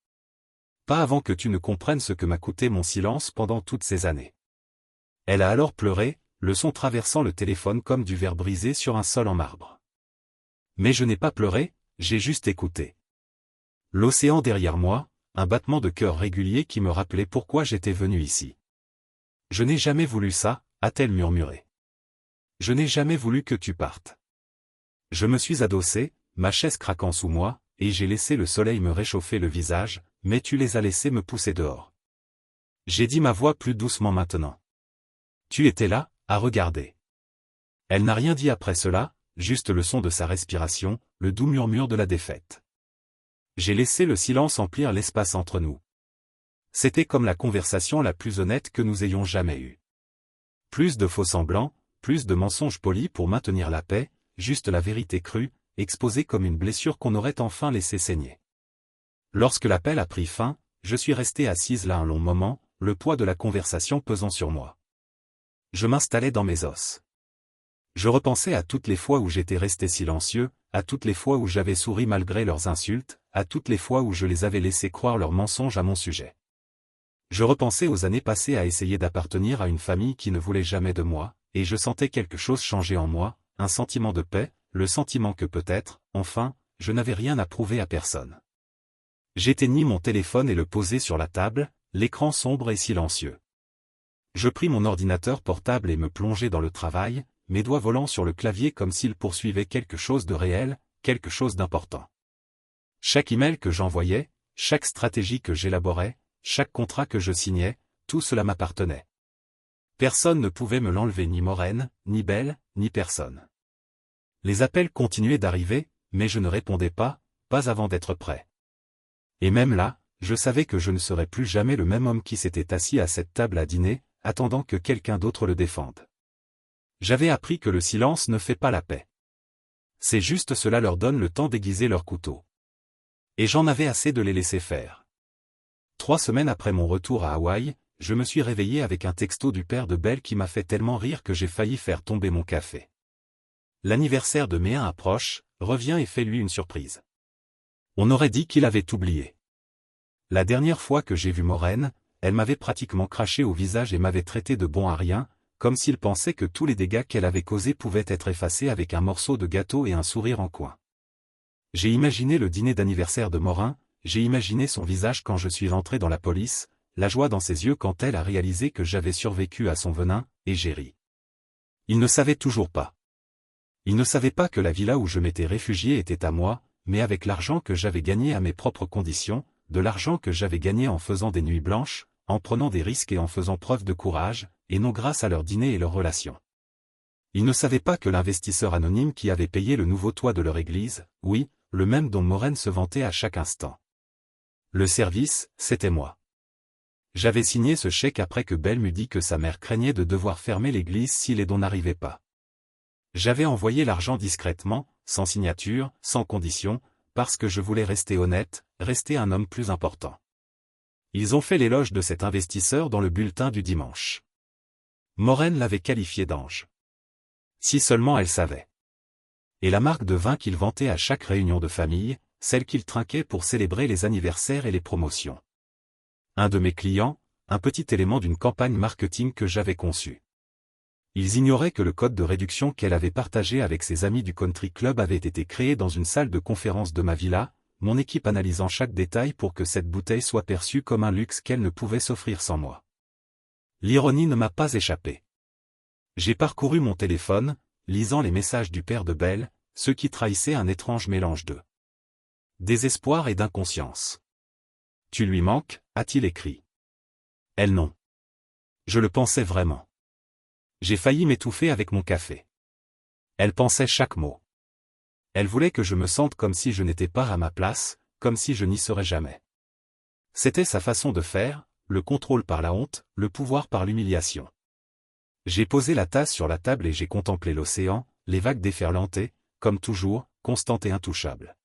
S1: Pas avant que tu ne comprennes ce que m'a coûté mon silence pendant toutes ces années. Elle a alors pleuré, le son traversant le téléphone comme du verre brisé sur un sol en marbre. Mais je n'ai pas pleuré, j'ai juste écouté. L'océan derrière moi, un battement de cœur régulier qui me rappelait pourquoi j'étais venu ici. Je n'ai jamais voulu ça, a-t-elle murmuré. Je n'ai jamais voulu que tu partes. Je me suis adossé, ma chaise craquant sous moi, et j'ai laissé le soleil me réchauffer le visage, mais tu les as laissés me pousser dehors. J'ai dit ma voix plus doucement maintenant. Tu étais là, à regarder. Elle n'a rien dit après cela, juste le son de sa respiration, le doux murmure de la défaite. J'ai laissé le silence emplir l'espace entre nous. C'était comme la conversation la plus honnête que nous ayons jamais eue. Plus de faux-semblants, plus de mensonges polis pour maintenir la paix, juste la vérité crue, exposée comme une blessure qu'on aurait enfin laissé saigner. Lorsque l'appel a pris fin, je suis restée assise là un long moment, le poids de la conversation pesant sur moi. Je m'installais dans mes os. Je repensais à toutes les fois où j'étais resté silencieux, à toutes les fois où j'avais souri malgré leurs insultes, à toutes les fois où je les avais laissés croire leurs mensonges à mon sujet. Je repensais aux années passées à essayer d'appartenir à une famille qui ne voulait jamais de moi, et je sentais quelque chose changer en moi, un sentiment de paix, le sentiment que peut-être, enfin, je n'avais rien à prouver à personne. J'éteignis mon téléphone et le posai sur la table, l'écran sombre et silencieux. Je pris mon ordinateur portable et me plongeai dans le travail, mes doigts volant sur le clavier comme s'ils poursuivaient quelque chose de réel, quelque chose d'important. Chaque email que j'envoyais, chaque stratégie que j'élaborais, chaque contrat que je signais, tout cela m'appartenait. Personne ne pouvait me l'enlever, ni Maureen, ni Belle, ni personne. Les appels continuaient d'arriver, mais je ne répondais pas avant d'être prêt. Et même là, je savais que je ne serais plus jamais le même homme qui s'était assis à cette table à dîner, attendant que quelqu'un d'autre le défende. J'avais appris que le silence ne fait pas la paix. C'est juste cela leur donne le temps d'aiguiser leur couteau. Et j'en avais assez de les laisser faire. 3 semaines après mon retour à Hawaï, je me suis réveillé avec un texto du père de Belle qui m'a fait tellement rire que j'ai failli faire tomber mon café. L'anniversaire de Méun approche, reviens et fais-lui une surprise. On aurait dit qu'il avait oublié. La dernière fois que j'ai vu Maureen, elle m'avait pratiquement craché au visage et m'avait traité de bon à rien, comme s'il pensait que tous les dégâts qu'elle avait causés pouvaient être effacés avec un morceau de gâteau et un sourire en coin. J'ai imaginé le dîner d'anniversaire de Maureen, j'ai imaginé son visage quand je suis rentré dans la police, la joie dans ses yeux quand elle a réalisé que j'avais survécu à son venin, et j'ai ri. Il ne savait toujours pas. Il ne savait pas que la villa où je m'étais réfugié était à moi, mais avec l'argent que j'avais gagné à mes propres conditions, de l'argent que j'avais gagné en faisant des nuits blanches, en prenant des risques et en faisant preuve de courage, et non grâce à leur dîner et leurs relations. Ils ne savaient pas que l'investisseur anonyme qui avait payé le nouveau toit de leur église, oui, le même dont Maureen se vantait à chaque instant. Le service, c'était moi. J'avais signé ce chèque après que Belle m'eût dit que sa mère craignait de devoir fermer l'église si les dons n'arrivaient pas. J'avais envoyé l'argent discrètement, sans signature, sans condition, parce que je voulais rester honnête, rester un homme plus important. Ils ont fait l'éloge de cet investisseur dans le bulletin du dimanche. Maureen l'avait qualifié d'ange. Si seulement elle savait. Et la marque de vin qu'il vantait à chaque réunion de famille, celle qu'il trinquait pour célébrer les anniversaires et les promotions. Un de mes clients, un petit élément d'une campagne marketing que j'avais conçue. Ils ignoraient que le code de réduction qu'elle avait partagé avec ses amis du country club avait été créé dans une salle de conférence de ma villa, mon équipe analysant chaque détail pour que cette bouteille soit perçue comme un luxe qu'elle ne pouvait s'offrir sans moi. L'ironie ne m'a pas échappé. J'ai parcouru mon téléphone, lisant les messages du père de Belle, ceux qui trahissaient un étrange mélange de désespoir et d'inconscience. « Tu lui manques » a-t-il écrit. Elle non. Je le pensais vraiment. J'ai failli m'étouffer avec mon café. Elle pensait chaque mot. Elle voulait que je me sente comme si je n'étais pas à ma place, comme si je n'y serais jamais. C'était sa façon de faire, le contrôle par la honte, le pouvoir par l'humiliation. J'ai posé la tasse sur la table et j'ai contemplé l'océan, les vagues déferlantes, comme toujours, constantes et intouchables.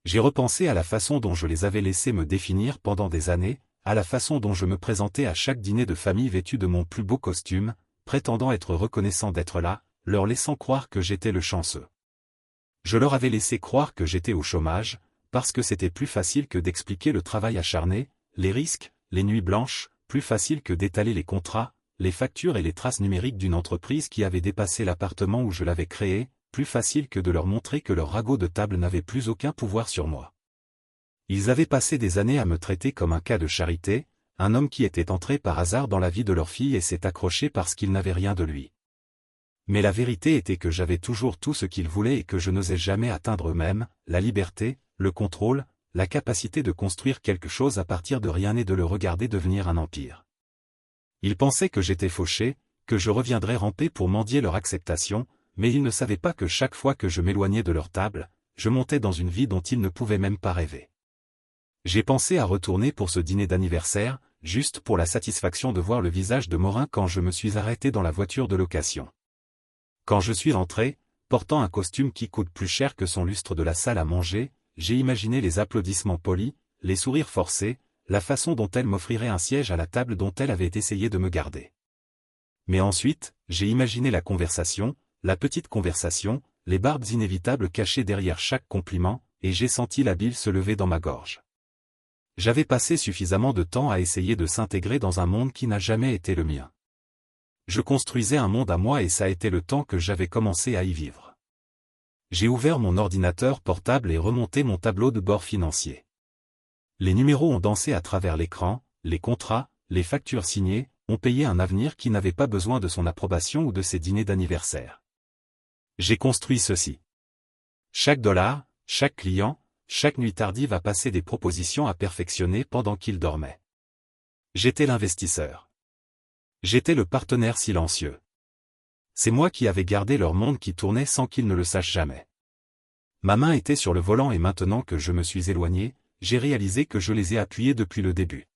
S1: J'ai repensé à la façon dont je les avais laissés me définir pendant des années, à la façon dont je me présentais à chaque dîner de famille vêtu de mon plus beau costume, prétendant être reconnaissant d'être là, leur laissant croire que j'étais le chanceux. Je leur avais laissé croire que j'étais au chômage, parce que c'était plus facile que d'expliquer le travail acharné, les risques, les nuits blanches, plus facile que d'étaler les contrats, les factures et les traces numériques d'une entreprise qui avait dépassé l'appartement où je l'avais créée, plus facile que de leur montrer que leur ragot de table n'avait plus aucun pouvoir sur moi. Ils avaient passé des années à me traiter comme un cas de charité, un homme qui était entré par hasard dans la vie de leur fille et s'est accroché parce qu'ils n'avaient rien de lui. Mais la vérité était que j'avais toujours tout ce qu'ils voulaient et que je n'osais jamais atteindre eux-mêmes, la liberté, le contrôle, la capacité de construire quelque chose à partir de rien et de le regarder devenir un empire. Ils pensaient que j'étais fauché, que je reviendrais ramper pour mendier leur acceptation, mais ils ne savaient pas que chaque fois que je m'éloignais de leur table, je montais dans une vie dont ils ne pouvaient même pas rêver. J'ai pensé à retourner pour ce dîner d'anniversaire, juste pour la satisfaction de voir le visage de Maureen quand je me suis arrêté dans la voiture de location. Quand je suis rentré, portant un costume qui coûte plus cher que son lustre de la salle à manger, j'ai imaginé les applaudissements polis, les sourires forcés, la façon dont elle m'offrirait un siège à la table dont elle avait essayé de me garder. Mais ensuite, j'ai imaginé la conversation, la petite conversation, les barbes inévitables cachées derrière chaque compliment, et j'ai senti la bile se lever dans ma gorge. J'avais passé suffisamment de temps à essayer de s'intégrer dans un monde qui n'a jamais été le mien. Je construisais un monde à moi et ça a été le temps que j'avais commencé à y vivre. J'ai ouvert mon ordinateur portable et remonté mon tableau de bord financier. Les numéros ont dansé à travers l'écran, les contrats, les factures signées, ont payé un avenir qui n'avait pas besoin de son approbation ou de ses dîners d'anniversaire. J'ai construit ceci. Chaque dollar, chaque client, chaque nuit tardive a passé des propositions à perfectionner pendant qu'il dormait. J'étais l'investisseur. J'étais le partenaire silencieux. C'est moi qui avais gardé leur monde qui tournait sans qu'ils ne le sachent jamais. Ma main était sur le volant et maintenant que je me suis éloigné, j'ai réalisé que je les ai appuyés depuis le début.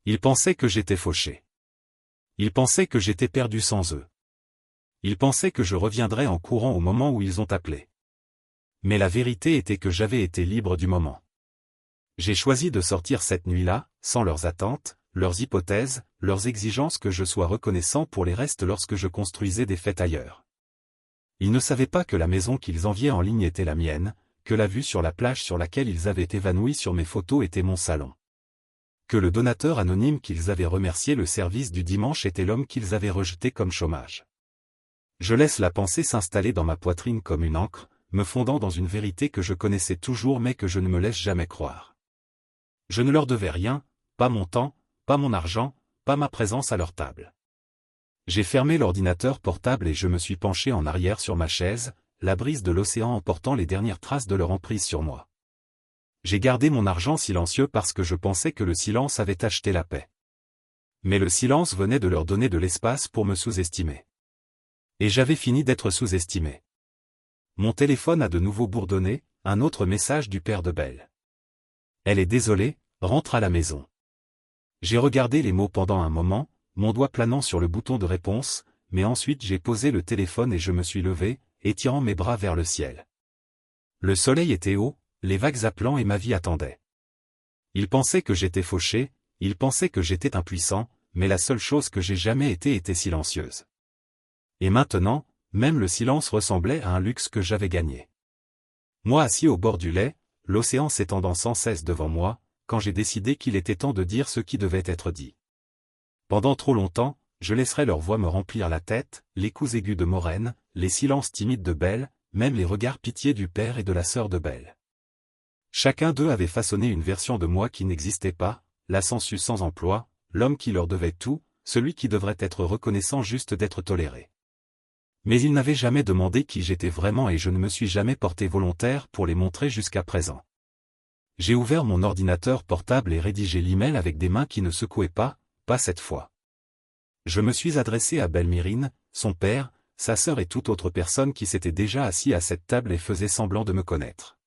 S1: Ils pensaient que j'étais fauché. Ils pensaient que j'étais perdu sans eux. Ils pensaient que je reviendrais en courant au moment où ils ont appelé. Mais la vérité était que j'avais été libre du moment. J'ai choisi de sortir cette nuit-là, sans leurs attentes, leurs hypothèses, leurs exigences que je sois reconnaissant pour les restes lorsque je construisais des fêtes ailleurs. Ils ne savaient pas que la maison qu'ils enviaient en ligne était la mienne, que la vue sur la plage sur laquelle ils avaient évanoui sur mes photos était mon salon. Que le donateur anonyme qu'ils avaient remercié le service du dimanche était l'homme qu'ils avaient rejeté comme chômage. Je laisse la pensée s'installer dans ma poitrine comme une encre, me fondant dans une vérité que je connaissais toujours mais que je ne me laisse jamais croire. Je ne leur devais rien, pas mon temps, pas mon argent, pas ma présence à leur table. J'ai fermé l'ordinateur portable et je me suis penché en arrière sur ma chaise, la brise de l'océan emportant les dernières traces de leur emprise sur moi. J'ai gardé mon argent silencieux parce que je pensais que le silence avait acheté la paix. Mais le silence venait de leur donner de l'espace pour me sous-estimer. Et j'avais fini d'être sous-estimé. Mon téléphone a de nouveau bourdonné, un autre message du père de Belle. Elle est désolée, rentre à la maison. J'ai regardé les mots pendant un moment, mon doigt planant sur le bouton de réponse, mais ensuite j'ai posé le téléphone et je me suis levé, étirant mes bras vers le ciel. Le soleil était haut, les vagues appelant et ma vie attendait. Ils pensaient que j'étais fauché, ils pensaient que j'étais impuissant, mais la seule chose que j'ai jamais été était silencieuse. Et maintenant, même le silence ressemblait à un luxe que j'avais gagné. Moi assis au bord du lait, l'océan s'étendant sans cesse devant moi, quand j'ai décidé qu'il était temps de dire ce qui devait être dit. Pendant trop longtemps, je laisserai leur voix me remplir la tête, les coups aigus de Maureen, les silences timides de Belle, même les regards pitié du père et de la sœur de Belle. Chacun d'eux avait façonné une version de moi qui n'existait pas, la sangsue sans emploi, l'homme qui leur devait tout, celui qui devrait être reconnaissant juste d'être toléré. Mais ils n'avaient jamais demandé qui j'étais vraiment et je ne me suis jamais porté volontaire pour les montrer jusqu'à présent. J'ai ouvert mon ordinateur portable et rédigé l'email avec des mains qui ne secouaient pas cette fois. Je me suis adressé à Belle-Myrine, son père, sa sœur et toute autre personne qui s'était déjà assis à cette table et faisait semblant de me connaître.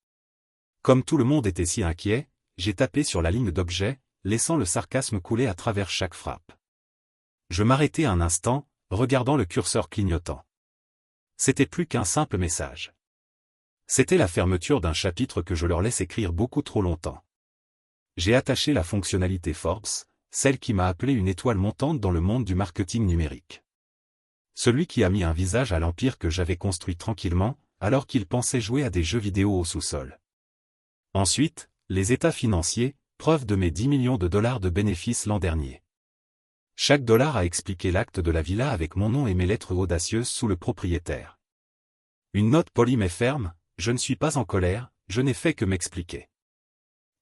S1: Comme tout le monde était si inquiet, j'ai tapé sur la ligne d'objet, laissant le sarcasme couler à travers chaque frappe. Je m'arrêtai un instant, regardant le curseur clignotant. C'était plus qu'un simple message. C'était la fermeture d'un chapitre que je leur laisse écrire beaucoup trop longtemps. J'ai attaché la fonctionnalité Forbes, celle qui m'a appelé une étoile montante dans le monde du marketing numérique. Celui qui a mis un visage à l'empire que j'avais construit tranquillement, alors qu'il pensait jouer à des jeux vidéo au sous-sol. Ensuite, les états financiers, preuve de mes 10 millions de dollars de bénéfices l'an dernier. Chaque dollar a expliqué l'acte de la villa avec mon nom et mes lettres audacieuses sous le propriétaire. Une note polie mais ferme, je ne suis pas en colère, je n'ai fait que m'expliquer.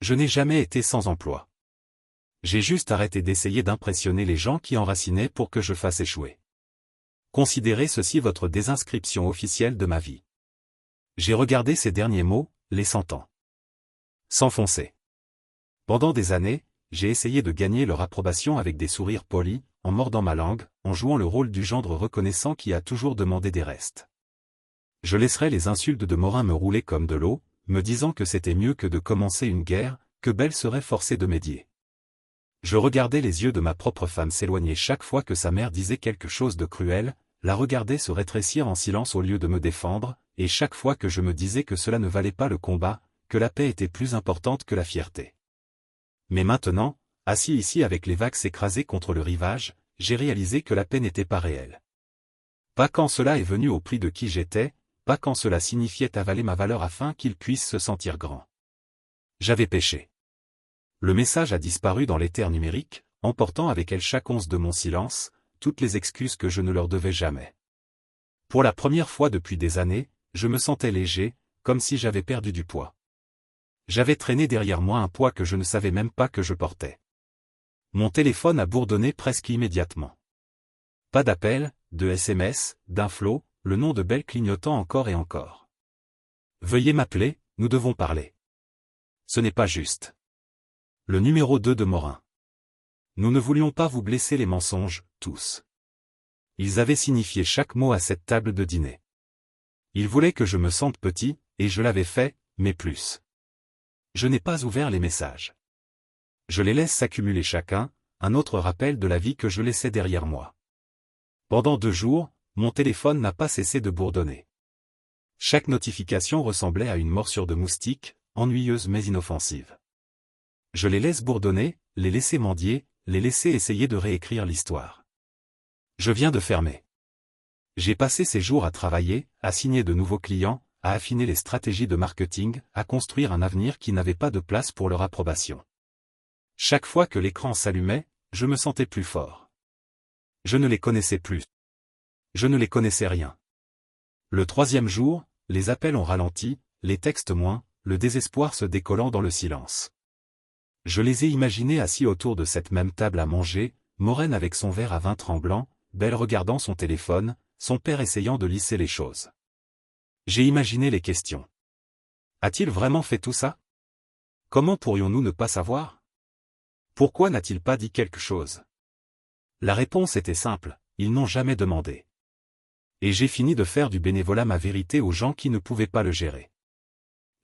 S1: Je n'ai jamais été sans emploi. J'ai juste arrêté d'essayer d'impressionner les gens qui enracinaient pour que je fasse échouer. Considérez ceci votre désinscription officielle de ma vie. J'ai regardé ces derniers mots, les sentant s'enfoncer. Pendant des années, j'ai essayé de gagner leur approbation avec des sourires polis, en mordant ma langue, en jouant le rôle du gendre reconnaissant qui a toujours demandé des restes. Je laisserai les insultes de Morin me rouler comme de l'eau, me disant que c'était mieux que de commencer une guerre, que Belle serait forcée de médier. Je regardais les yeux de ma propre femme s'éloigner chaque fois que sa mère disait quelque chose de cruel, la regardais se rétrécir en silence au lieu de me défendre, et chaque fois que je me disais que cela ne valait pas le combat, que la paix était plus importante que la fierté. Mais maintenant, assis ici avec les vagues s'écraser contre le rivage, j'ai réalisé que la paix n'était pas réelle. Pas quand cela est venu au prix de qui j'étais, pas quand cela signifiait avaler ma valeur afin qu'ils puissent se sentir grands. J'avais péché. Le message a disparu dans l'éther numérique, emportant avec elle chaque once de mon silence, toutes les excuses que je ne leur devais jamais. Pour la première fois depuis des années, je me sentais léger, comme si j'avais perdu du poids. J'avais traîné derrière moi un poids que je ne savais même pas que je portais. Mon téléphone a bourdonné presque immédiatement. Pas d'appel, de SMS, d'inflo, le nom de Belle clignotant encore et encore. Veuillez m'appeler, nous devons parler. Ce n'est pas juste. Le numéro 2 de Morin. Nous ne voulions pas vous blesser les mensonges, tous. Ils avaient signifié chaque mot à cette table de dîner. Ils voulaient que je me sente petit, et je l'avais fait, mais plus. Je n'ai pas ouvert les messages. Je les laisse s'accumuler chacun, un autre rappel de la vie que je laissais derrière moi. Pendant 2 jours, mon téléphone n'a pas cessé de bourdonner. Chaque notification ressemblait à une morsure de moustique, ennuyeuse mais inoffensive. Je les laisse bourdonner, les laisser mendier, les laisser essayer de réécrire l'histoire. Je viens de fermer. J'ai passé ces jours à travailler, à signer de nouveaux clients, à affiner les stratégies de marketing, à construire un avenir qui n'avait pas de place pour leur approbation. Chaque fois que l'écran s'allumait, je me sentais plus fort. Je ne les connaissais plus. Je ne les connaissais rien. Le 3e jour, les appels ont ralenti, les textes moins, le désespoir se décollant dans le silence. Je les ai imaginés assis autour de cette même table à manger, Maureen avec son verre à vin tremblant, Belle regardant son téléphone, son père essayant de lisser les choses. J'ai imaginé les questions. A-t-il vraiment fait tout ça? Comment pourrions-nous ne pas savoir? Pourquoi n'a-t-il pas dit quelque chose? La réponse était simple, ils n'ont jamais demandé. Et j'ai fini de faire du bénévolat ma vérité aux gens qui ne pouvaient pas le gérer.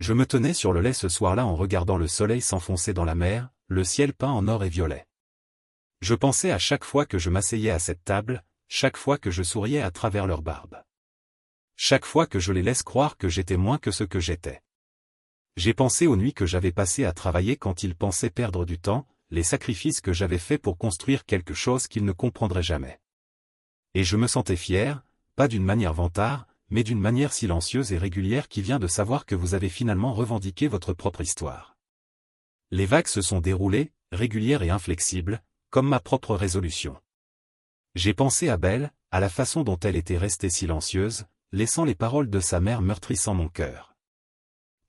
S1: Je me tenais sur le lait ce soir-là en regardant le soleil s'enfoncer dans la mer, le ciel peint en or et violet. Je pensais à chaque fois que je m'asseyais à cette table, chaque fois que je souriais à travers leur barbe. Chaque fois que je les laisse croire que j'étais moins que ce que j'étais. J'ai pensé aux nuits que j'avais passées à travailler quand ils pensaient perdre du temps, les sacrifices que j'avais faits pour construire quelque chose qu'ils ne comprendraient jamais. Et je me sentais fier, pas d'une manière vantard, mais d'une manière silencieuse et régulière qui vient de savoir que vous avez finalement revendiqué votre propre histoire. Les vagues se sont déroulées, régulières et inflexibles, comme ma propre résolution. J'ai pensé à Belle, à la façon dont elle était restée silencieuse, laissant les paroles de sa mère meurtrissant mon cœur.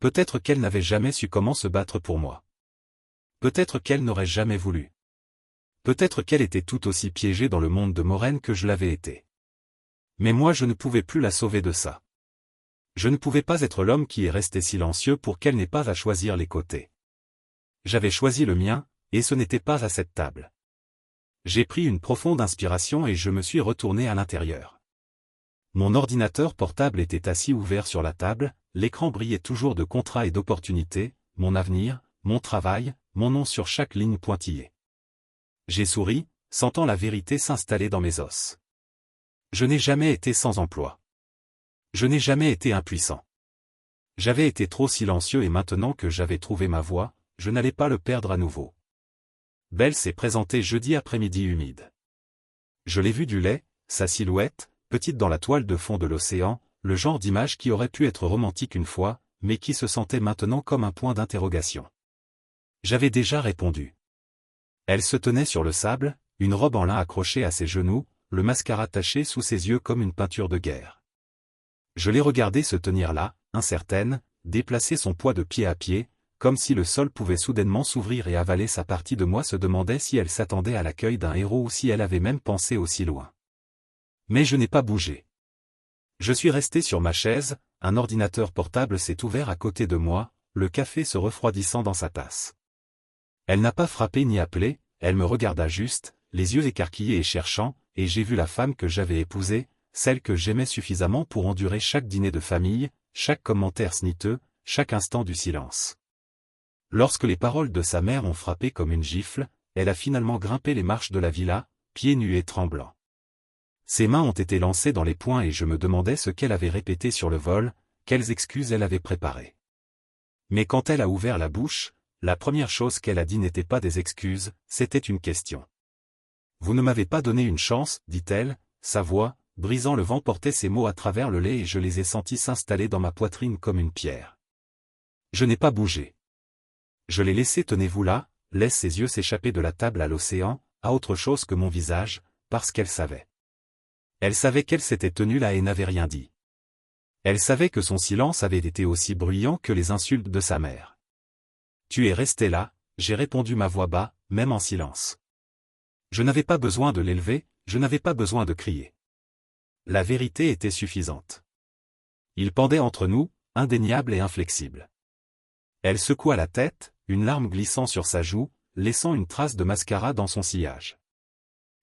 S1: Peut-être qu'elle n'avait jamais su comment se battre pour moi. Peut-être qu'elle n'aurait jamais voulu. Peut-être qu'elle était tout aussi piégée dans le monde de Maureen que je l'avais été. Mais moi je ne pouvais plus la sauver de ça. Je ne pouvais pas être l'homme qui est resté silencieux pour qu'elle n'ait pas à choisir les côtés. J'avais choisi le mien, et ce n'était pas à cette table. J'ai pris une profonde inspiration et je me suis retourné à l'intérieur. Mon ordinateur portable était assis ouvert sur la table, l'écran brillait toujours de contrats et d'opportunités, mon avenir, mon travail, mon nom sur chaque ligne pointillée. J'ai souri, sentant la vérité s'installer dans mes os. Je n'ai jamais été sans emploi. Je n'ai jamais été impuissant. J'avais été trop silencieux et maintenant que j'avais trouvé ma voie, je n'allais pas le perdre à nouveau. Belle s'est présentée jeudi après-midi humide. Je l'ai vue du lait, sa silhouette, petite dans la toile de fond de l'océan, le genre d'image qui aurait pu être romantique une fois, mais qui se sentait maintenant comme un point d'interrogation. J'avais déjà répondu. Elle se tenait sur le sable, une robe en lin accrochée à ses genoux, le mascara taché sous ses yeux comme une peinture de guerre. Je l'ai regardée se tenir là, incertaine, déplacer son poids de pied à pied, comme si le sol pouvait soudainement s'ouvrir et avaler sa partie de moi se demandait si elle s'attendait à l'accueil d'un héros ou si elle avait même pensé aussi loin. Mais je n'ai pas bougé. Je suis resté sur ma chaise, un ordinateur portable s'est ouvert à côté de moi, le café se refroidissant dans sa tasse. Elle n'a pas frappé ni appelé, elle me regarda juste, les yeux écarquillés et cherchants, et j'ai vu la femme que j'avais épousée, celle que j'aimais suffisamment pour endurer chaque dîner de famille, chaque commentaire sniteux, chaque instant du silence. Lorsque les paroles de sa mère ont frappé comme une gifle, elle a finalement grimpé les marches de la villa, pieds nus et tremblants. Ses mains ont été lancées dans les poings et je me demandais ce qu'elle avait répété sur le vol, quelles excuses elle avait préparées. Mais quand elle a ouvert la bouche, la première chose qu'elle a dit n'était pas des excuses, c'était une question. « Vous ne m'avez pas donné une chance, dit-elle, sa voix, brisant le vent portait ces mots à travers le lait et je les ai sentis s'installer dans ma poitrine comme une pierre. Je n'ai pas bougé. Je l'ai laissé tenez-vous là, laisse ses yeux s'échapper de la table à l'océan, à autre chose que mon visage, parce qu'elle savait. Elle savait qu'elle s'était tenue là et n'avait rien dit. Elle savait que son silence avait été aussi bruyant que les insultes de sa mère. Tu es resté là, j'ai répondu ma voix bas, même en silence. Je n'avais pas besoin de l'élever, je n'avais pas besoin de crier. La vérité était suffisante. Il pendait entre nous, indéniable et inflexible. Elle secoua la tête, une larme glissant sur sa joue, laissant une trace de mascara dans son sillage.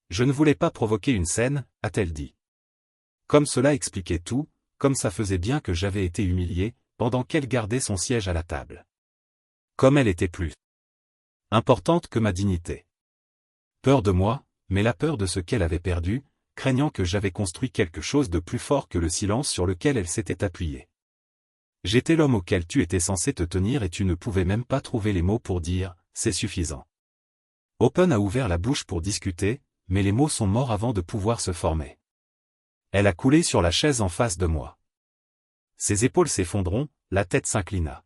S1: Je ne voulais pas provoquer une scène, a-t-elle dit. Comme cela expliquait tout, comme ça faisait bien que j'avais été humilié, pendant qu'elle gardait son siège à la table. Comme elle était plus importante que ma dignité. Peur de moi, mais la peur de ce qu'elle avait perdu, craignant que j'avais construit quelque chose de plus fort que le silence sur lequel elle s'était appuyée. J'étais l'homme auquel tu étais censé te tenir et tu ne pouvais même pas trouver les mots pour dire « c'est suffisant ». Open a ouvert la bouche pour discuter, mais les mots sont morts avant de pouvoir se former. Elle a coulé sur la chaise en face de moi. Ses épaules s'effondront, la tête s'inclina.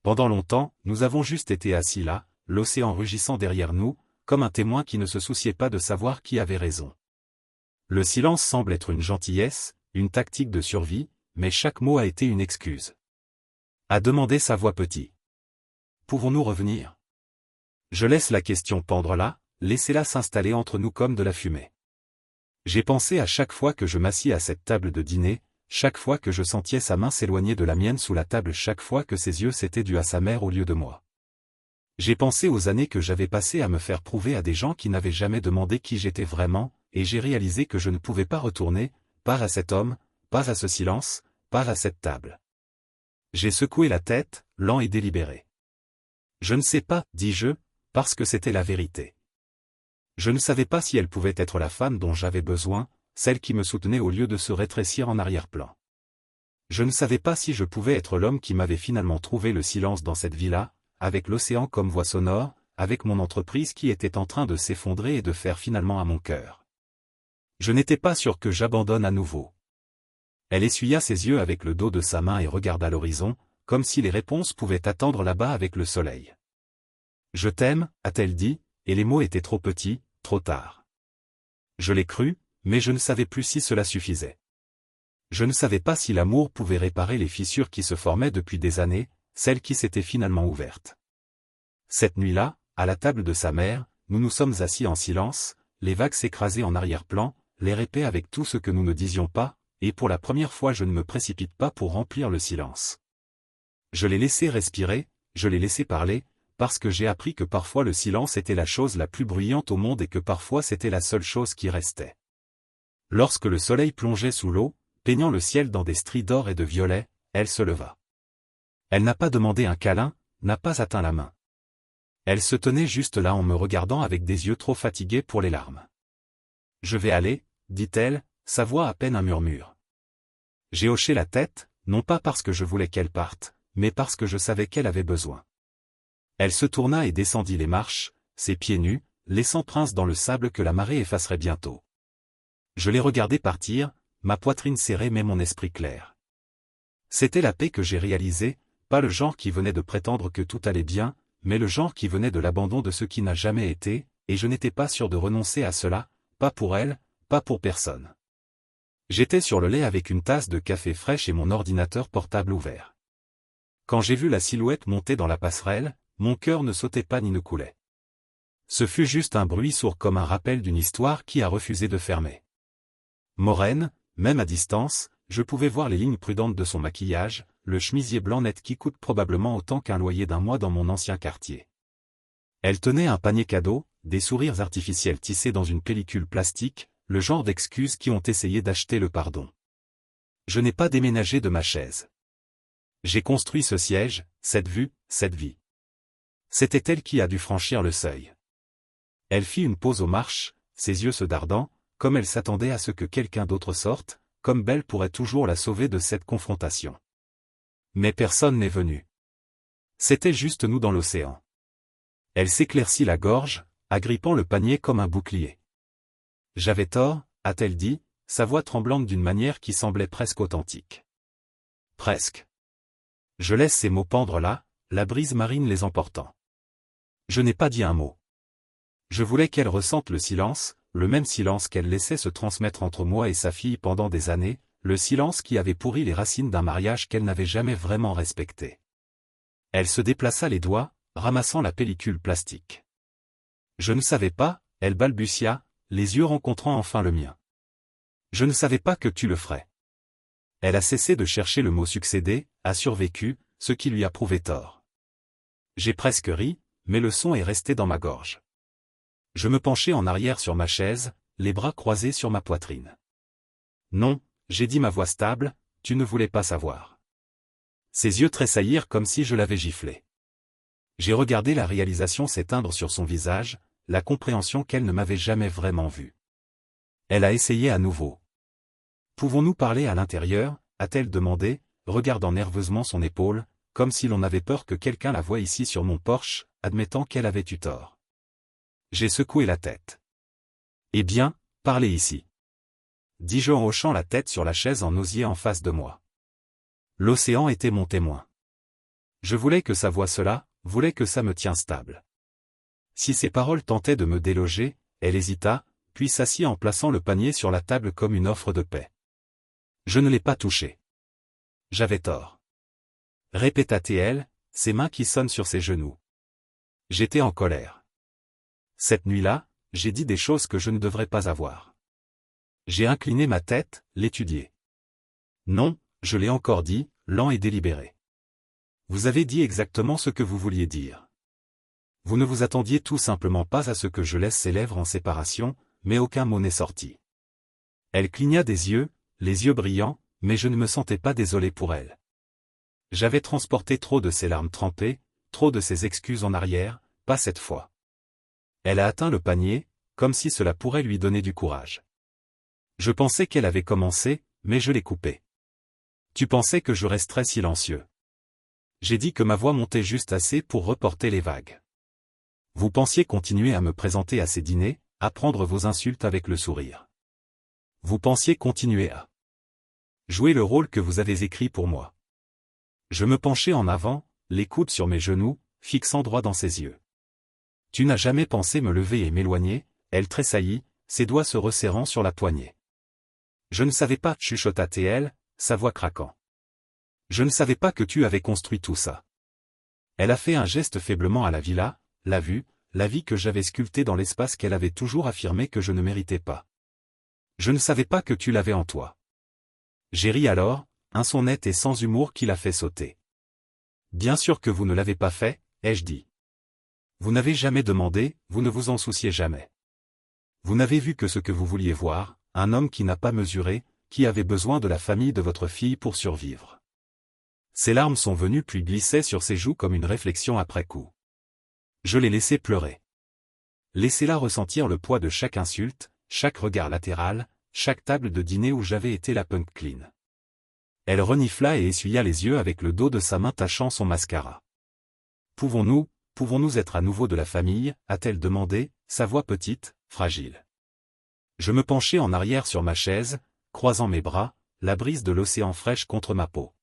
S1: Pendant longtemps, nous avons juste été assis là, l'océan rugissant derrière nous, comme un témoin qui ne se souciait pas de savoir qui avait raison. Le silence semble être une gentillesse, une tactique de survie, mais chaque mot a été une excuse. A demandé sa voix petit. Pouvons-nous revenir? Je laisse la question pendre là, laissez-la s'installer entre nous comme de la fumée. J'ai pensé à chaque fois que je m'assis à cette table de dîner, chaque fois que je sentais sa main s'éloigner de la mienne sous la table, chaque fois que ses yeux s'étaient dus à sa mère au lieu de moi. J'ai pensé aux années que j'avais passées à me faire prouver à des gens qui n'avaient jamais demandé qui j'étais vraiment, et j'ai réalisé que je ne pouvais pas retourner, pas à cet homme, pas à ce silence, pas à cette table. J'ai secoué la tête, lent et délibéré. Je ne sais pas, dis-je, parce que c'était la vérité. Je ne savais pas si elle pouvait être la femme dont j'avais besoin, celle qui me soutenait au lieu de se rétrécir en arrière-plan. Je ne savais pas si je pouvais être l'homme qui m'avait finalement trouvé le silence dans cette vie-là, avec l'océan comme voix sonore, avec mon entreprise qui était en train de s'effondrer et de faire finalement à mon cœur. Je n'étais pas sûr que j'abandonne à nouveau. Elle essuya ses yeux avec le dos de sa main et regarda l'horizon, comme si les réponses pouvaient attendre là-bas avec le soleil. Je t'aime, a-t-elle dit, et les mots étaient trop petits, trop tard. Je l'ai cru, mais je ne savais plus si cela suffisait. Je ne savais pas si l'amour pouvait réparer les fissures qui se formaient depuis des années, celles qui s'étaient finalement ouvertes. Cette nuit-là, à la table de sa mère, nous nous sommes assis en silence, les vagues s'écrasaient en arrière-plan, l'air épais avec tout ce que nous ne disions pas, et pour la première fois je ne me précipite pas pour remplir le silence. Je l'ai laissé respirer, je l'ai laissé parler, parce que j'ai appris que parfois le silence était la chose la plus bruyante au monde et que parfois c'était la seule chose qui restait. Lorsque le soleil plongeait sous l'eau, peignant le ciel dans des stries d'or et de violet, elle se leva. Elle n'a pas demandé un câlin, n'a pas atteint la main. Elle se tenait juste là en me regardant avec des yeux trop fatigués pour les larmes. « Je vais aller, » dit-elle, sa voix à peine un murmure. J'ai hoché la tête, non pas parce que je voulais qu'elle parte, mais parce que je savais qu'elle avait besoin. Elle se tourna et descendit les marches, ses pieds nus, laissant Prince dans le sable que la marée effacerait bientôt. Je l'ai regardé partir, ma poitrine serrée mais mon esprit clair. C'était la paix que j'ai réalisée, pas le genre qui venait de prétendre que tout allait bien, mais le genre qui venait de l'abandon de ce qui n'a jamais été, et je n'étais pas sûr de renoncer à cela, pas pour elle, pas pour personne. J'étais sur le lait avec une tasse de café fraîche et mon ordinateur portable ouvert. Quand j'ai vu la silhouette monter dans la passerelle, mon cœur ne sautait pas ni ne coulait. Ce fut juste un bruit sourd comme un rappel d'une histoire qui a refusé de fermer. Moraine, même à distance, je pouvais voir les lignes prudentes de son maquillage, le chemisier blanc net qui coûte probablement autant qu'un loyer d'un mois dans mon ancien quartier. Elle tenait un panier cadeau, des sourires artificiels tissés dans une pellicule plastique, le genre d'excuses qui ont essayé d'acheter le pardon. Je n'ai pas déménagé de ma chaise. J'ai construit ce siège, cette vue, cette vie. C'était elle qui a dû franchir le seuil. Elle fit une pause aux marches, ses yeux se dardant, comme elle s'attendait à ce que quelqu'un d'autre sorte, comme Belle pourrait toujours la sauver de cette confrontation. Mais personne n'est venu. C'était juste nous dans l'océan. Elle s'éclaircit la gorge, agrippant le panier comme un bouclier. J'avais tort, a-t-elle dit, sa voix tremblante d'une manière qui semblait presque authentique. Presque. Je laisse ces mots pendre là, la brise marine les emportant. Je n'ai pas dit un mot. Je voulais qu'elle ressente le silence, le même silence qu'elle laissait se transmettre entre moi et sa fille pendant des années, le silence qui avait pourri les racines d'un mariage qu'elle n'avait jamais vraiment respecté. Elle se déplaça les doigts, ramassant la pellicule plastique. Je ne savais pas, elle balbutia, les yeux rencontrant enfin le mien. Je ne savais pas que tu le ferais. Elle a cessé de chercher le mot succéder, a survécu, ce qui lui a prouvé tort. J'ai presque ri, mais le son est resté dans ma gorge. Je me penchai en arrière sur ma chaise, les bras croisés sur ma poitrine. Non, j'ai dit ma voix stable, tu ne voulais pas savoir. Ses yeux tressaillirent comme si je l'avais giflé. J'ai regardé la réalisation s'éteindre sur son visage, la compréhension qu'elle ne m'avait jamais vraiment vue. Elle a essayé à nouveau. Pouvons-nous parler à l'intérieur, a-t-elle demandé, regardant nerveusement son épaule, comme si l'on avait peur que quelqu'un la voie ici sur mon porche, admettant qu'elle avait eu tort. J'ai secoué la tête. Eh bien, parlez ici. Dis-je en hochant la tête sur la chaise en osier en face de moi. L'océan était mon témoin. Je voulais que sa voix cela, voulais que ça me tient stable. Si ses paroles tentaient de me déloger, elle hésita, puis s'assit en plaçant le panier sur la table comme une offre de paix. Je ne l'ai pas touché. J'avais tort. Répéta-t-elle, ses mains qui sonnent sur ses genoux. J'étais en colère. Cette nuit-là, j'ai dit des choses que je ne devrais pas avoir. J'ai incliné ma tête, l'étudier. Non, je l'ai encore dit, lent et délibéré. Vous avez dit exactement ce que vous vouliez dire. Vous ne vous attendiez tout simplement pas à ce que je laisse ses lèvres en séparation, mais aucun mot n'est sorti. Elle cligna des yeux, les yeux brillants, mais je ne me sentais pas désolé pour elle. J'avais transporté trop de ses larmes trempées, trop de ses excuses en arrière, pas cette fois. Elle a atteint le panier, comme si cela pourrait lui donner du courage. Je pensais qu'elle avait commencé, mais je l'ai coupée. Tu pensais que je resterais silencieux. J'ai dit que ma voix montait juste assez pour reporter les vagues. Vous pensiez continuer à me présenter à ces dîners, à prendre vos insultes avec le sourire. Vous pensiez continuer à jouer le rôle que vous avez écrit pour moi. Je me penchai en avant, les coudes sur mes genoux, fixant droit dans ses yeux. Tu n'as jamais pensé me lever et m'éloigner, elle tressaillit, ses doigts se resserrant sur la poignée. Je ne savais pas, chuchota-t-elle, sa voix craquant. Je ne savais pas que tu avais construit tout ça. Elle a fait un geste faiblement à la villa, la vie que j'avais sculptée dans l'espace qu'elle avait toujours affirmé que je ne méritais pas. Je ne savais pas que tu l'avais en toi. J'ai ri alors, un son net et sans humour qui l'a fait sauter. Bien sûr que vous ne l'avez pas fait, ai-je dit. Vous n'avez jamais demandé, vous ne vous en souciez jamais. Vous n'avez vu que ce que vous vouliez voir, un homme qui n'a pas mesuré, qui avait besoin de la famille de votre fille pour survivre. Ses larmes sont venues puis glissaient sur ses joues comme une réflexion après coup. Je l'ai laissé pleurer. Laissez-la ressentir le poids de chaque insulte, chaque regard latéral, chaque table de dîner où j'avais été la punk clean. Elle renifla et essuya les yeux avec le dos de sa main tachant son mascara. Pouvons-nous être à nouveau de la famille, a-t-elle demandé, sa voix petite, fragile. Je me penchai en arrière sur ma chaise, croisant mes bras, la brise de l'océan fraîche contre ma peau.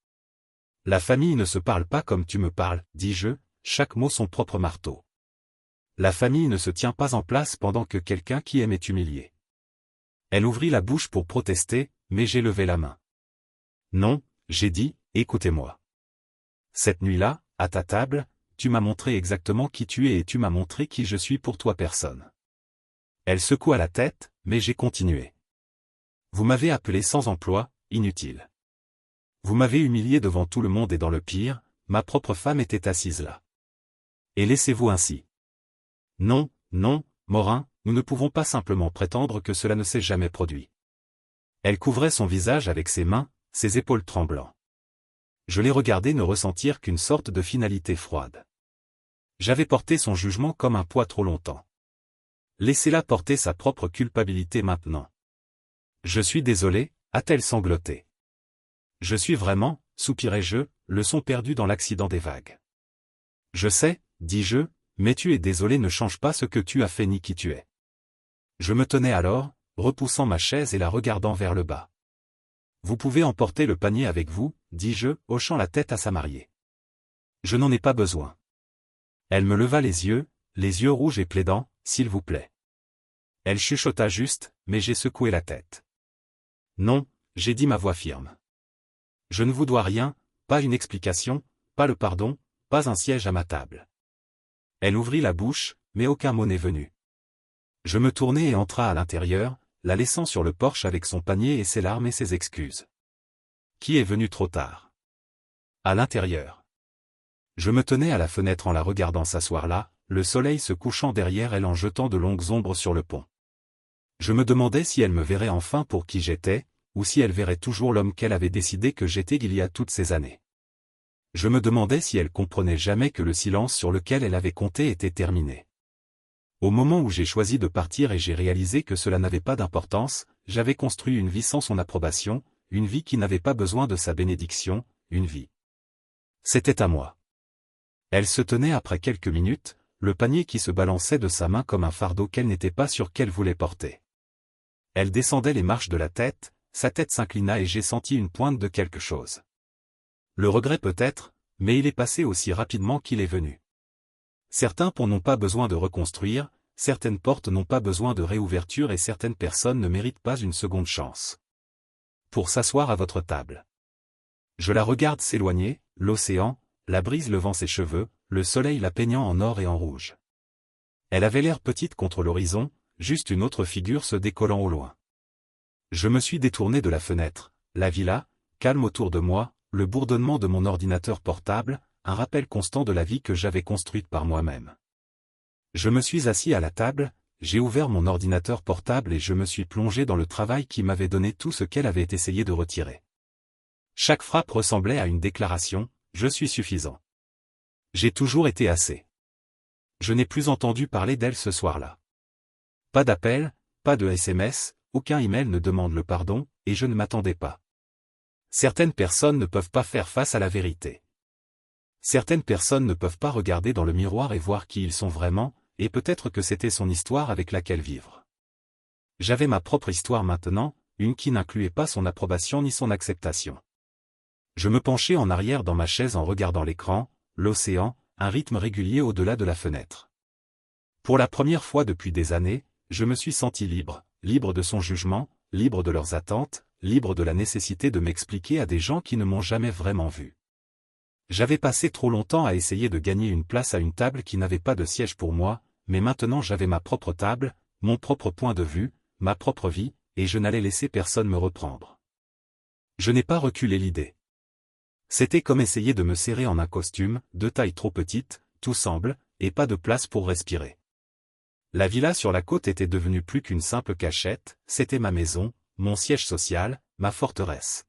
S1: La famille ne se parle pas comme tu me parles, dis-je, chaque mot son propre marteau. La famille ne se tient pas en place pendant que quelqu'un qui aime est humilié. Elle ouvrit la bouche pour protester, mais j'ai levé la main. Non, j'ai dit, écoutez-moi. Cette nuit-là, à ta table, tu m'as montré exactement qui tu es et tu m'as montré qui je suis pour toi personne. Elle secoua la tête, mais j'ai continué. Vous m'avez appelé sans emploi, inutile. Vous m'avez humilié devant tout le monde et dans le pire, ma propre femme était assise là. Et laissez-vous ainsi. Non, non, Morin, nous ne pouvons pas simplement prétendre que cela ne s'est jamais produit. Elle couvrait son visage avec ses mains, ses épaules tremblant. Je les regardais ne ressentir qu'une sorte de finalité froide. J'avais porté son jugement comme un poids trop longtemps. Laissez-la porter sa propre culpabilité maintenant. Je suis désolé, a-t-elle sangloté. Je suis vraiment, soupirai-je, le son perdu dans l'accident des vagues. Je sais, dis-je, mais tu es désolé ne change pas ce que tu as fait ni qui tu es. Je me tenais alors, repoussant ma chaise et la regardant vers le bas. Vous pouvez emporter le panier avec vous, dis-je, hochant la tête à sa mariée. Je n'en ai pas besoin. Elle me leva les yeux rouges et plaidants, s'il vous plaît. Elle chuchota juste, mais j'ai secoué la tête. Non, j'ai dit ma voix ferme. Je ne vous dois rien, pas une explication, pas le pardon, pas un siège à ma table. Elle ouvrit la bouche, mais aucun mot n'est venu. Je me tournai et entra à l'intérieur, la laissant sur le porche avec son panier et ses larmes et ses excuses. Qui est venu trop tard? À l'intérieur. Je me tenais à la fenêtre en la regardant s'asseoir là, le soleil se couchant derrière elle en jetant de longues ombres sur le pont. Je me demandais si elle me verrait enfin pour qui j'étais, ou si elle verrait toujours l'homme qu'elle avait décidé que j'étais il y a toutes ces années. Je me demandais si elle comprenait jamais que le silence sur lequel elle avait compté était terminé. Au moment où j'ai choisi de partir et j'ai réalisé que cela n'avait pas d'importance, j'avais construit une vie sans son approbation, une vie qui n'avait pas besoin de sa bénédiction, une vie. C'était à moi. Elle se tenait après quelques minutes, le panier qui se balançait de sa main comme un fardeau qu'elle n'était pas sûre qu'elle voulait porter. Elle descendait les marches de la tête, sa tête s'inclina et j'ai senti une pointe de quelque chose. Le regret peut-être, mais il est passé aussi rapidement qu'il est venu. Certains ponts n'ont pas besoin de reconstruire, certaines portes n'ont pas besoin de réouverture et certaines personnes ne méritent pas une seconde chance. Pour s'asseoir à votre table. Je la regarde s'éloigner, l'océan, la brise levant ses cheveux, le soleil la peignant en or et en rouge. Elle avait l'air petite contre l'horizon, juste une autre figure se décollant au loin. Je me suis détourné de la fenêtre, la villa, calme autour de moi, le bourdonnement de mon ordinateur portable, un rappel constant de la vie que j'avais construite par moi-même. Je me suis assis à la table, j'ai ouvert mon ordinateur portable et je me suis plongé dans le travail qui m'avait donné tout ce qu'elle avait essayé de retirer. Chaque frappe ressemblait à une déclaration, je suis suffisant. J'ai toujours été assez. Je n'ai plus entendu parler d'elle ce soir-là. Pas d'appel, pas de SMS, aucun email ne demande le pardon, et je ne m'attendais pas. Certaines personnes ne peuvent pas faire face à la vérité. Certaines personnes ne peuvent pas regarder dans le miroir et voir qui ils sont vraiment, et peut-être que c'était son histoire avec laquelle vivre. J'avais ma propre histoire maintenant, une qui n'incluait pas son approbation ni son acceptation. Je me penchai en arrière dans ma chaise en regardant l'écran, l'océan, un rythme régulier au-delà de la fenêtre. Pour la première fois depuis des années, je me suis senti libre, libre de son jugement, libre de leurs attentes, libre de la nécessité de m'expliquer à des gens qui ne m'ont jamais vraiment vu. J'avais passé trop longtemps à essayer de gagner une place à une table qui n'avait pas de siège pour moi, mais maintenant j'avais ma propre table, mon propre point de vue, ma propre vie, et je n'allais laisser personne me reprendre. Je n'ai pas reculé l'idée. C'était comme essayer de me serrer en un costume, de taille trop petite, tout semble, et pas de place pour respirer. La villa sur la côte était devenue plus qu'une simple cachette, c'était ma maison, mon siège social, ma forteresse.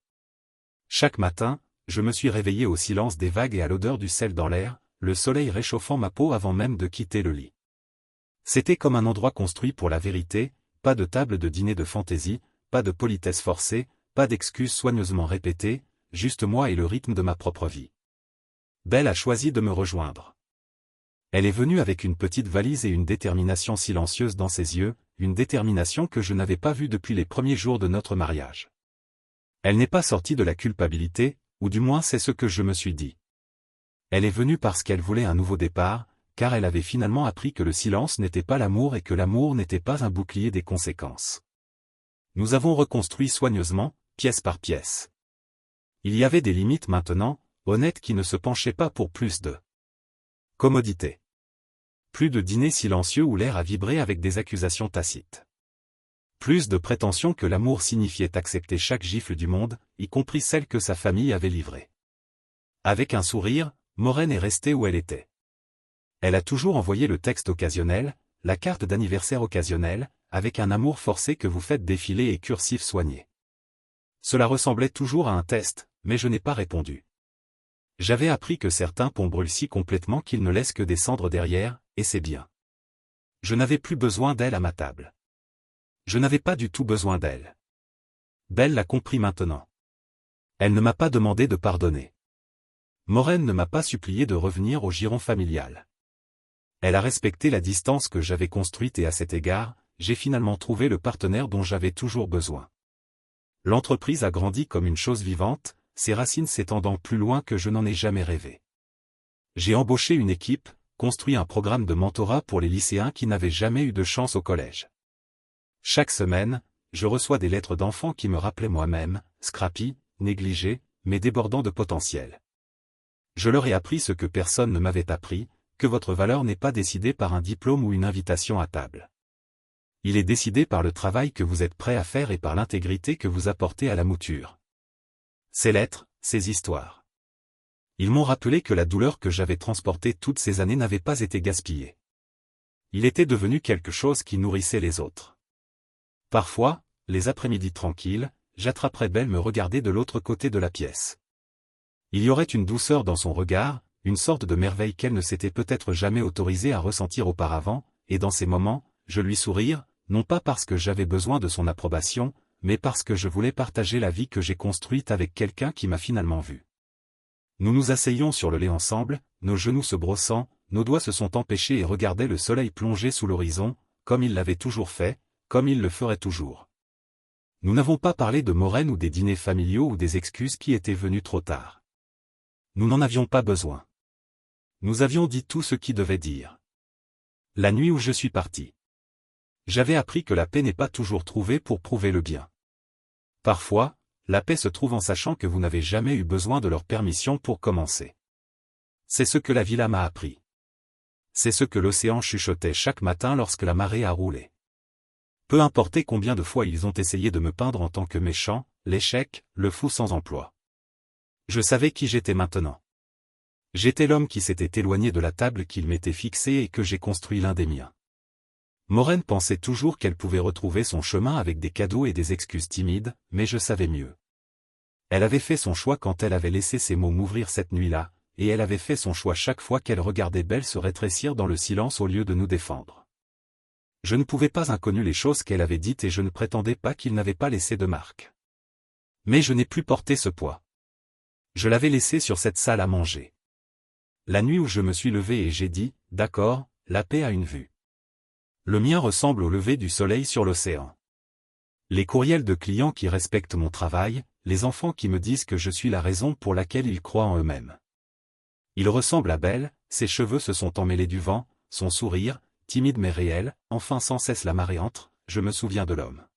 S1: Chaque matin, je me suis réveillé au silence des vagues et à l'odeur du sel dans l'air, le soleil réchauffant ma peau avant même de quitter le lit. C'était comme un endroit construit pour la vérité, pas de table de dîner de fantaisie, pas de politesse forcée, pas d'excuses soigneusement répétées, juste moi et le rythme de ma propre vie. Belle a choisi de me rejoindre. Elle est venue avec une petite valise et une détermination silencieuse dans ses yeux, une détermination que je n'avais pas vue depuis les premiers jours de notre mariage. Elle n'est pas sortie de la culpabilité, ou du moins c'est ce que je me suis dit. Elle est venue parce qu'elle voulait un nouveau départ, car elle avait finalement appris que le silence n'était pas l'amour et que l'amour n'était pas un bouclier des conséquences. Nous avons reconstruit soigneusement, pièce par pièce. Il y avait des limites maintenant, honnêtes qui ne se penchaient pas pour plus de commodité. Plus de dîners silencieux où l'air a vibré avec des accusations tacites. Plus de prétention que l'amour signifiait accepter chaque gifle du monde, y compris celle que sa famille avait livrée. Avec un sourire, Maureen est restée où elle était. Elle a toujours envoyé le texte occasionnel, la carte d'anniversaire occasionnelle, avec un amour forcé que vous faites défiler et cursif soigné. Cela ressemblait toujours à un test, mais je n'ai pas répondu. J'avais appris que certains ponts brûlent si complètement qu'ils ne laissent que des cendres derrière, et c'est bien. Je n'avais plus besoin d'elle à ma table. Je n'avais pas du tout besoin d'elle. Belle l'a compris maintenant. Elle ne m'a pas demandé de pardonner. Maureen ne m'a pas supplié de revenir au giron familial. Elle a respecté la distance que j'avais construite et à cet égard, j'ai finalement trouvé le partenaire dont j'avais toujours besoin. L'entreprise a grandi comme une chose vivante, ses racines s'étendant plus loin que je n'en ai jamais rêvé. J'ai embauché une équipe, construit un programme de mentorat pour les lycéens qui n'avaient jamais eu de chance au collège. Chaque semaine, je reçois des lettres d'enfants qui me rappelaient moi-même, scrappy, négligé, mais débordant de potentiel. Je leur ai appris ce que personne ne m'avait appris, que votre valeur n'est pas décidée par un diplôme ou une invitation à table. Il est décidé par le travail que vous êtes prêt à faire et par l'intégrité que vous apportez à la mouture. Ces lettres, ces histoires. Ils m'ont rappelé que la douleur que j'avais transportée toutes ces années n'avait pas été gaspillée. Il était devenu quelque chose qui nourrissait les autres. Parfois, les après-midi tranquilles, j'attraperais Belle me regarder de l'autre côté de la pièce. Il y aurait une douceur dans son regard, une sorte de merveille qu'elle ne s'était peut-être jamais autorisée à ressentir auparavant, et dans ces moments, je lui sourire, non pas parce que j'avais besoin de son approbation, mais parce que je voulais partager la vie que j'ai construite avec quelqu'un qui m'a finalement vu. Nous nous asseyions sur le lait ensemble, nos genoux se brossant, nos doigts se sont empêchés et regardaient le soleil plonger sous l'horizon, comme il l'avait toujours fait, comme il le ferait toujours. Nous n'avons pas parlé de Maureen ou des dîners familiaux ou des excuses qui étaient venues trop tard. Nous n'en avions pas besoin. Nous avions dit tout ce qui devait dire. La nuit où je suis parti. J'avais appris que la paix n'est pas toujours trouvée pour prouver le bien. Parfois, la paix se trouve en sachant que vous n'avez jamais eu besoin de leur permission pour commencer. C'est ce que la villa m'a appris. C'est ce que l'océan chuchotait chaque matin lorsque la marée a roulé. Peu importe combien de fois ils ont essayé de me peindre en tant que méchant, l'échec, le fou sans emploi. Je savais qui j'étais maintenant. J'étais l'homme qui s'était éloigné de la table qu'il m'était fixée et que j'ai construit l'un des miens. Maureen pensait toujours qu'elle pouvait retrouver son chemin avec des cadeaux et des excuses timides, mais je savais mieux. Elle avait fait son choix quand elle avait laissé ses mots m'ouvrir cette nuit-là, et elle avait fait son choix chaque fois qu'elle regardait Belle se rétrécir dans le silence au lieu de nous défendre. Je ne pouvais pas inconnu les choses qu'elle avait dites et je ne prétendais pas qu'il n'avait pas laissé de marque. Mais je n'ai plus porté ce poids. Je l'avais laissé sur cette salle à manger. La nuit où je me suis levé et j'ai dit, d'accord, la paix a une vue. Le mien ressemble au lever du soleil sur l'océan. Les courriels de clients qui respectent mon travail, les enfants qui me disent que je suis la raison pour laquelle ils croient en eux-mêmes. Il ressemble à Belle, ses cheveux se sont emmêlés du vent, son sourire, timide mais réel, enfin sans cesse la marée entre, je me souviens de l'homme.